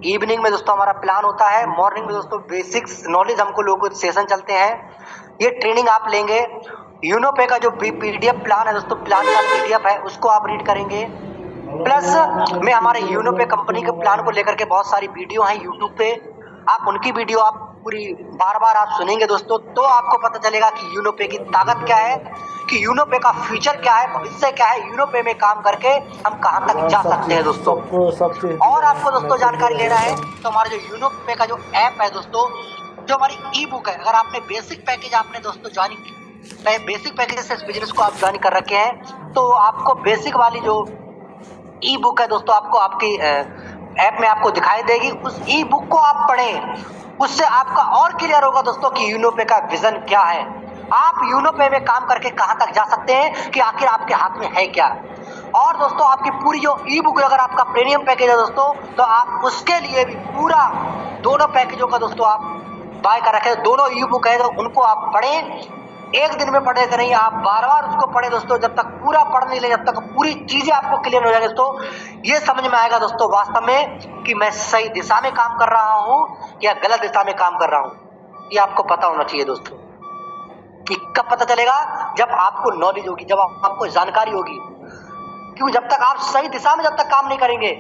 S7: इवनिंग में दोस्तों हमारा प्लान होता है, मॉर्निंग में दोस्तों बेसिक्स नॉलेज हमको लोगों को सेशन चलते हैं। ये ट्रेनिंग आप लेंगे, यूनोपे का जो पीडीएफ प्लान है दोस्तों, प्लान का पीडीएफ है, उसको आप रीड करेंगे। प्लस में हमारे यूनोपे कंपनी के प्लान को लेकर के बहुत सारी वीडियो हैं यूट्यूब पे, आप उनकी वीडियो आप पूरी बार बार आप सुनेंगे दोस्तों, तो आपको पता चलेगा कि यूनोपे की ताकत क्या है, कि यूनोपे का फ्यूचर क्या है, भविष्य क्या है, यूनोपे में काम करके हम कहां तक जा सकते हैं दोस्तों। और आपको दोस्तों जानकारी लेना है तो हमारा जो यूनोपे का जो ऐप है दोस्तों, जो हमारी ई बुक है, अगर आपने बेसिक पैकेज आपने दोस्तों ज्वाइन, बेसिक पैकेज से इस बिजनेस को आप ज्वाइन कर रखे हैं, तो आपको बेसिक वाली जो ई बुक है दोस्तों आपको आपकी ऐप में आपको दिखाई देगी। उस ई बुक को आप पढ़ें, उससे आपका और क्लियर होगा दोस्तों कि यूनोपे का विजन क्या है, आप यूनोपे में काम करके कहां तक जा सकते हैं, कि आखिर आपके हाथ में है क्या। और दोस्तों आपकी पूरी जो ई बुक, अगर आपका प्रीमियम पैकेज है दोस्तों, तो आप उसके लिए भी पूरा दोनों पैकेजों का दोस्तों आप बाय कर रखे, दोनों ई बुक है तो उनको आप पढ़ें। एक दिन में पढ़े नहीं, आप बार बार उसको पढ़े दोस्तों, जब तक पूरा पढ़ नहीं ले, जब तक पूरी चीजें आपको क्लियर हो जाएगी दोस्तों, ये समझ में आएगा दोस्तों वास्तव में कि मैं सही दिशा में काम कर रहा हूँ या गलत दिशा में काम कर रहा हूँ। ये आपको पता होना चाहिए दोस्तों। कि कब पता चलेगा? जब आपको नॉलेज होगी, जब आपको जानकारी होगी, क्योंकि जब तक आप सही दिशा में जब तक काम नहीं करेंगे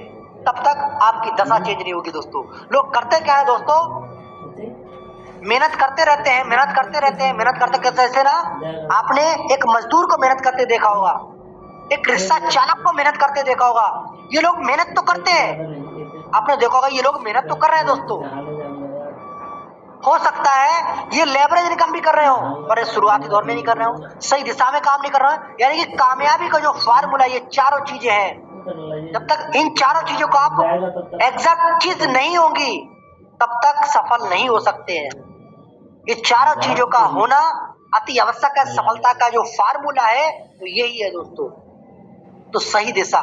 S7: तब तक आपकी दशा चेंज नहीं होगी दोस्तों। लोग करते क्या है दोस्तों, मेहनत करते रहते हैं, मेहनत करते रहते हैं, मेहनत करते करते ऐसे ना, आपने एक मजदूर को मेहनत करते देखा होगा, एक रिक्शा चालक को मेहनत करते देखा होगा, ये लोग मेहनत तो करते हैं, आपने देखा होगा ये लोग मेहनत तो कर रहे हैं दोस्तों। हो सकता है ये लेवरेज इनकम भी कर रहे हो, पर शुरुआती दौर में नहीं कर रहे हो, सही दिशा में काम नहीं कर रहे हो। यानी कि कामयाबी का जो फार्मूला, ये चारों चीजें हैं, जब तक इन चारों चीजों को आप एग्जैक्ट चीज नहीं होंगी तब तक सफल नहीं हो सकते हैं। ये चारों चीजों का होना अति आवश्यक है। सफलता का जो फार्मूला है वो यही है दोस्तों। तो सही दिशा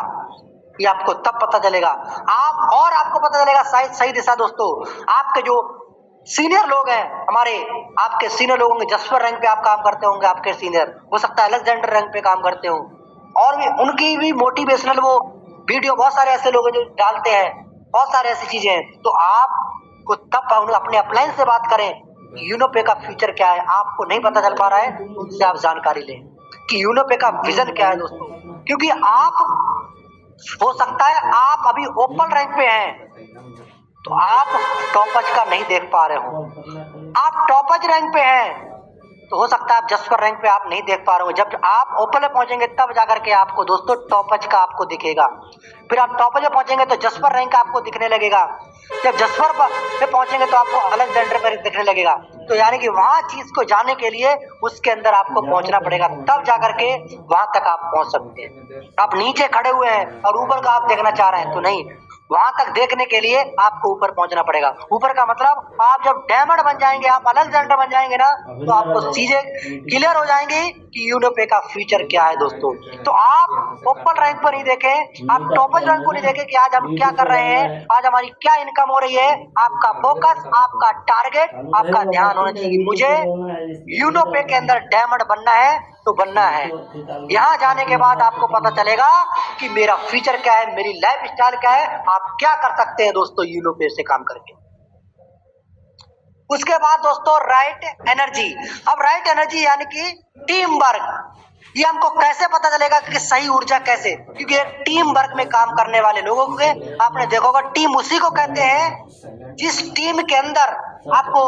S7: ये आपको तब पता चलेगा, आप और आपको पता चलेगा सही दिशा दोस्तों। आपके जो सीनियर लोग हैं, हमारे आपके सीनियर लोग होंगे, जसपर रैंक पे आप काम करते होंगे, आपके सीनियर हो सकता है अलेक्जेंडर रैंक पे काम करते हो, और भी उनकी भी मोटिवेशनल वो वीडियो बहुत सारे ऐसे लोग जो डालते हैं, बहुत सारे ऐसी चीजें हैं। तो आपको तब अपने अपलाइन से बात करें यूनोपे का फ्यूचर क्या है, आपको नहीं पता चल पा रहा है, उनसे आप जानकारी लें कि यूनोपे का विजन क्या है दोस्तों। क्योंकि आप हो सकता है आप अभी ओपन रैंक पे हैं तो आप टॉपज का नहीं देख पा रहे हो, आप टॉपज रैंक पे हैं तो हो सकता है आप जसपर रैंक पे आप नहीं देख पा रहे हो। जब आप ओपन में पहुंचेंगे तब जाकर के आपको दोस्तों टॉपज का आपको दिखेगा, फिर आप टॉपज में पहुंचेंगे तो जसपर रैंक आपको दिखने लगेगा, जब जसपर पे पहुंचेंगे तो आपको अलेक्जेंडर पर दिखने लगेगा। तो यानी कि वहां चीज को जाने के लिए उसके अंदर आपको पहुंचना पड़ेगा, तब जाकर के वहां तक आप पहुंच सकते हैं। आप नीचे खड़े हुए हैं और ऊपर का आप देखना चाह रहे हैं तो नहीं, वहां तक देखने के लिए आपको ऊपर पहुंचना पड़ेगा। ऊपर का मतलब आप जब डायमंड बन जाएंगे, आप अलेक्जेंडर बन जाएंगे ना, तो आपको चीजें क्लियर हो जाएंगी कि यूनोपे का फ्यूचर क्या है दोस्तों। तो आप ओपन रैंक पर नहीं देखें, आप टॉपर रैंक को नहीं देखें कि आज हम क्या कर रहे हैं, आज हमारी क्या इनकम हो रही है। आपका फोकस, आपका टारगेट, आपका ध्यान होना चाहिए कि मुझे यूनोपे के अंदर डायमंड बनना है तो बनना है। यहाँ जाने के बाद आपको पता चलेगा कि मेरा फ्यूचर क्या है, मेरी लाइफ स्टाइल क्या है, आप क्या कर सकते हैं दोस्तों यूनोपे से काम करके। उसके बाद दोस्तों राइट एनर्जी। अब राइट एनर्जी यानी कि टीम वर्क, ये हमको कैसे पता चलेगा कि सही ऊर्जा कैसे, क्योंकि टीम वर्क में काम करने वाले लोगों के आपने देखा होगा, टीम उसी को कहते हैं जिस टीम के अंदर आपको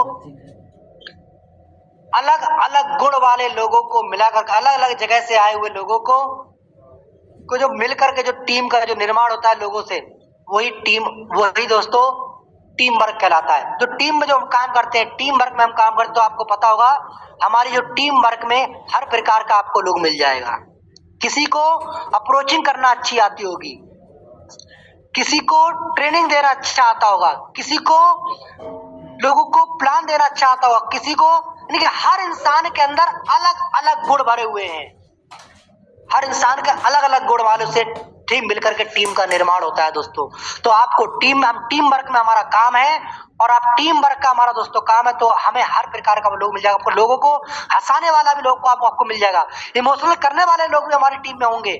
S7: अलग अलग गुण वाले लोगों को मिलाकर, अलग अलग जगह से आए हुए लोगों को जो मिलकर के जो टीम का जो निर्माण होता है लोगों से, वही दोस्तों टीम वर्क कहलाता है। जो टीम में जो हम काम करते हैं, टीम वर्क में हम काम करते हैं, तो आपको पता होगा हमारी जो टीम वर्क में हर प्रकार का आपको लोग मिल जाएगा। किसी को अप्रोचिंग करना अच्छी आती होगी, किसी को ट्रेनिंग देना अच्छा आता होगा, किसी को लोगों को प्लान देना अच्छा आता होगा, किसी को, यानी कि हर इंसान के अंदर अलग अलग गुण भरे हुए हैं। हर इंसान के अलग अलग गुण वालों से टीम मिलकर के टीम का निर्माण होता है दोस्तों। तो आपको हम टीम वर्क में हमारा काम है, और आप टीम वर्क का हमारा दोस्तों काम है, तो हमें हर प्रकार का लोग मिल जाएगा। आपको लोगों को हंसाने वाला भी लोग को आपको मिल जाएगा, इमोशनल करने वाले लोग भी हमारी टीम में होंगे,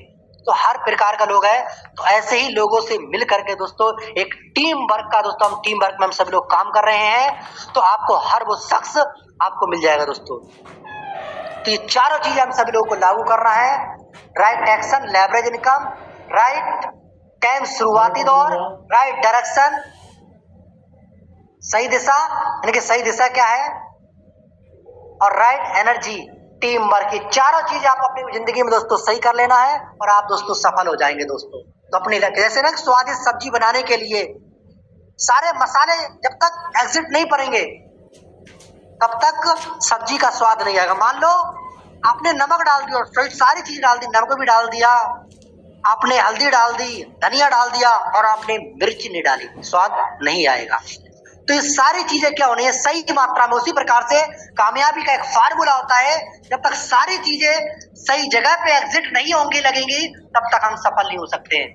S7: तो हर प्रकार का लोग है। तो ऐसे ही लोगों से मिल करके दोस्तों एक टीम वर्क का दोस्तों, हम टीम वर्क में हम सभी लोग काम कर रहे हैं, तो आपको हर वो शख्स आपको मिल जाएगा दोस्तों। तो ये चारों चीजें हम सभी लोगों को लागू करना है। Right action, leverage income, right time शुरुआती दौर, राइट डायरेक्शन सही दिशा, यानी कि सही दिशा क्या है, और राइट एनर्जी टीम वर्क, ये चारों चीज आप अपनी जिंदगी में दोस्तों सही कर लेना है, और आप दोस्तों सफल हो जाएंगे दोस्तों। तो अपनी जैसे ना स्वादिष्ट सब्जी बनाने के लिए सारे मसाले जब तक एग्जिट नहीं करेंगे तब तक सब्जी का स्वाद नहीं आएगा। मान लो आपने नमक डाल दिया, सारी चीज डाल दी, नमक भी डाल दिया, आपने हल्दी डाल दी, धनिया डाल दिया, और आपने मिर्च नहीं डाली, स्वाद नहीं आएगा। तो ये सारी चीजें क्या होनी है, सही मात्रा में। उसी प्रकार से कामयाबी का एक फार्मूला होता है, जब तक सारी चीजें सही जगह पे एग्जिट नहीं होंगी, लगेंगी, तब तक हम सफल नहीं हो सकते हैं।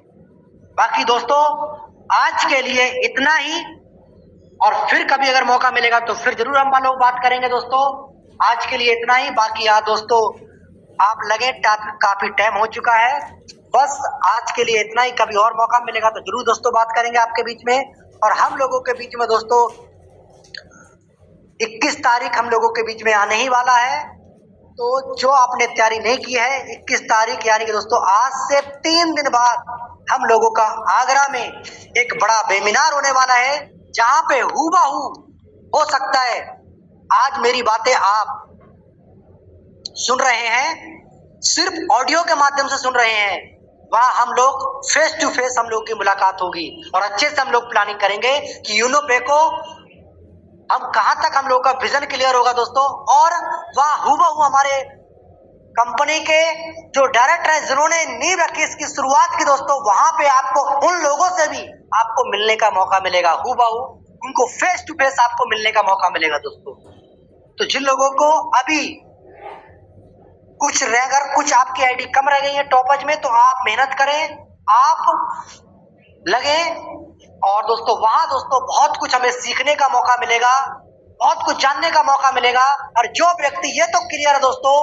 S7: बाकी दोस्तों आज के लिए इतना ही, और फिर कभी अगर मौका मिलेगा तो फिर जरूर हम लोग बात करेंगे दोस्तों। आज के लिए इतना ही। बाकी यार दोस्तों आप लगे काफी टाइम हो चुका है, बस आज के लिए इतना ही। कभी और मौका मिलेगा तो जरूर दोस्तों बात करेंगे आपके बीच में। और हम लोगों के बीच में दोस्तों 21 तारीख हम लोगों के बीच में आने ही वाला है। तो जो आपने तैयारी नहीं की है, 21 तारीख यानी कि दोस्तों आज से 3 दिन बाद हम लोगों का आगरा में एक बड़ा वेबिनार होने वाला है, जहां पे हूबहू हो सकता है आज मेरी बातें आप सुन रहे हैं, सिर्फ ऑडियो के माध्यम से सुन रहे हैं, वहां हम लोग फेस टू फेस हम लोग की मुलाकात होगी, और अच्छे से हम लोग प्लानिंग करेंगे कि यूनोपे को हम कहां तक हम लोग का विजन क्लियर होगा दोस्तों। और वहां हूबहू हमारे कंपनी के जो डायरेक्टर है, जिन्होंने नींव रखी इसकी शुरुआत की दोस्तों, वहां पे आपको उन लोगों से भी आपको मिलने का मौका मिलेगा, हूबहू उनको फेस टू फेस आपको मिलने का मौका मिलेगा दोस्तों। तो जिन लोगों को अभी कुछ आपकी आईडी कम रह गई है टॉपर्स में, तो आप मेहनत करें, आप लगे, और दोस्तों वहां दोस्तों बहुत कुछ हमें सीखने का मौका मिलेगा, बहुत कुछ जानने का मौका मिलेगा। और जो व्यक्ति, ये तो क्लियर है दोस्तों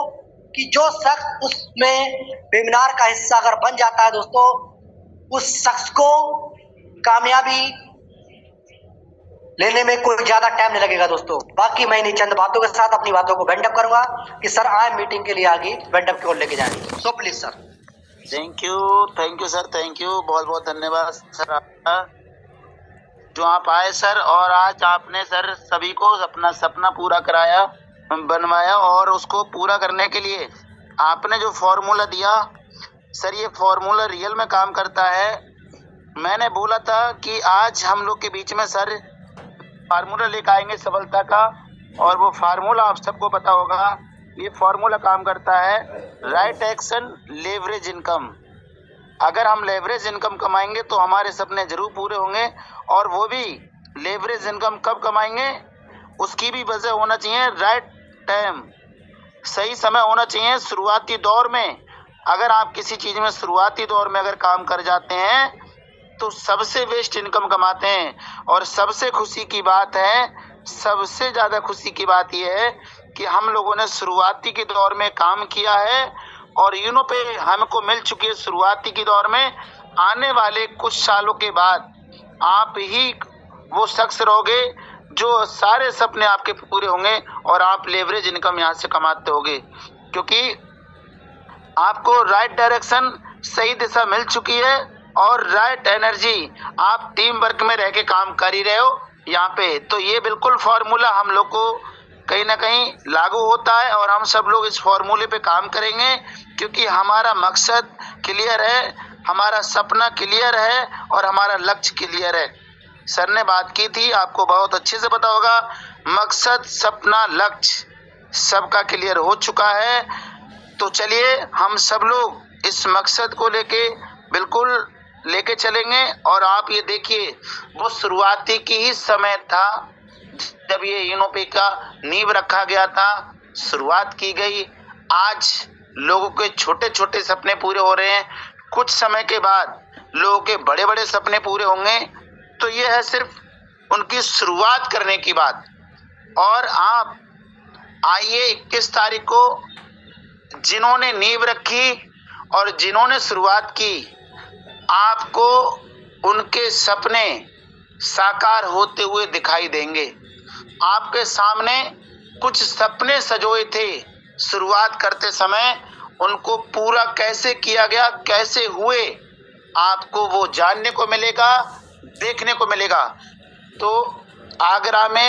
S7: कि जो शख्स उसमें वेबिनार का हिस्सा अगर बन जाता है दोस्तों, उस शख्स को कामयाबी लेने में कोई ज्यादा टाइम नहीं लगेगा दोस्तों। बाकी मैं इन चंद बातों के साथ अपनी बातों को वेंड अप करूंगा कि सर आए मीटिंग के लिए आगे वेंड अप की ओर लेके जाएंगे। So please sir.
S1: Thank you sir, thank you, बहुत बहुत धन्यवाद सर आपका, जो आप आए सर, और आज आपने सर सभी को अपना सपना पूरा कराया, बनवाया, और उसको पूरा करने के लिए आपने जो फॉर्मूला दिया सर, ये फॉर्मूला रियल में काम करता है। मैंने बोला था कि आज हम लोग के बीच में सर फार्मूला लेकर आएंगे सफलता का, और वो फार्मूला आप सबको पता होगा। ये फार्मूला काम करता है राइट एक्शन लेवरेज इनकम। अगर हम लेवरेज इनकम कमाएंगे तो हमारे सपने जरूर पूरे होंगे। और वो भी लेवरेज इनकम कब कमाएंगे, उसकी भी वजह होना चाहिए राइट टाइम, सही समय होना चाहिए। शुरुआती दौर में अगर आप किसी चीज़ में शुरुआती दौर में अगर काम कर जाते हैं तो सबसे बेस्ट इनकम कमाते हैं। और सबसे खुशी की बात है, सबसे ज़्यादा खुशी की बात यह है कि हम लोगों ने शुरुआती के दौर में काम किया है और यूनो पे हमको मिल चुकी है शुरुआती के दौर में। आने वाले कुछ सालों के बाद आप ही वो शख्स रहोगे जो सारे सपने आपके पूरे होंगे और आप लेवरेज इनकम यहाँ से कमाते होगे, क्योंकि आपको राइट डायरेक्शन, सही दिशा मिल चुकी है और राइट एनर्जी, आप टीम वर्क में रह के काम कर ही रहे हो यहाँ पे। तो ये बिल्कुल फॉर्मूला हम लोग को कहीं ना कहीं लागू होता है और हम सब लोग इस फॉर्मूले पे काम करेंगे, क्योंकि हमारा मकसद क्लियर है, हमारा सपना क्लियर है और हमारा लक्ष्य क्लियर है। सर ने बात की थी, आपको बहुत अच्छे से पता होगा, मकसद, सपना, लक्ष्य सबका क्लियर हो चुका है। तो चलिए हम सब लोग इस मकसद को लेके बिल्कुल लेके चलेंगे। और आप ये देखिए, वो शुरुआती की ही समय था जब ये यूनोपे का नींव रखा गया था, शुरुआत की गई। आज लोगों के छोटे छोटे सपने पूरे हो रहे हैं, कुछ समय के बाद लोगों के बड़े बड़े सपने पूरे होंगे। तो ये है सिर्फ उनकी शुरुआत करने की बात। और आप आइए 21 तारीख को जिन्होंने नींव रखी और जिन्होंने शुरुआत की, आपको उनके सपने साकार होते हुए दिखाई देंगे। आपके सामने कुछ सपने सजोए थे शुरुआत करते समय, उनको पूरा कैसे किया गया, कैसे हुए, आपको वो जानने को मिलेगा, देखने को मिलेगा। तो आगरा में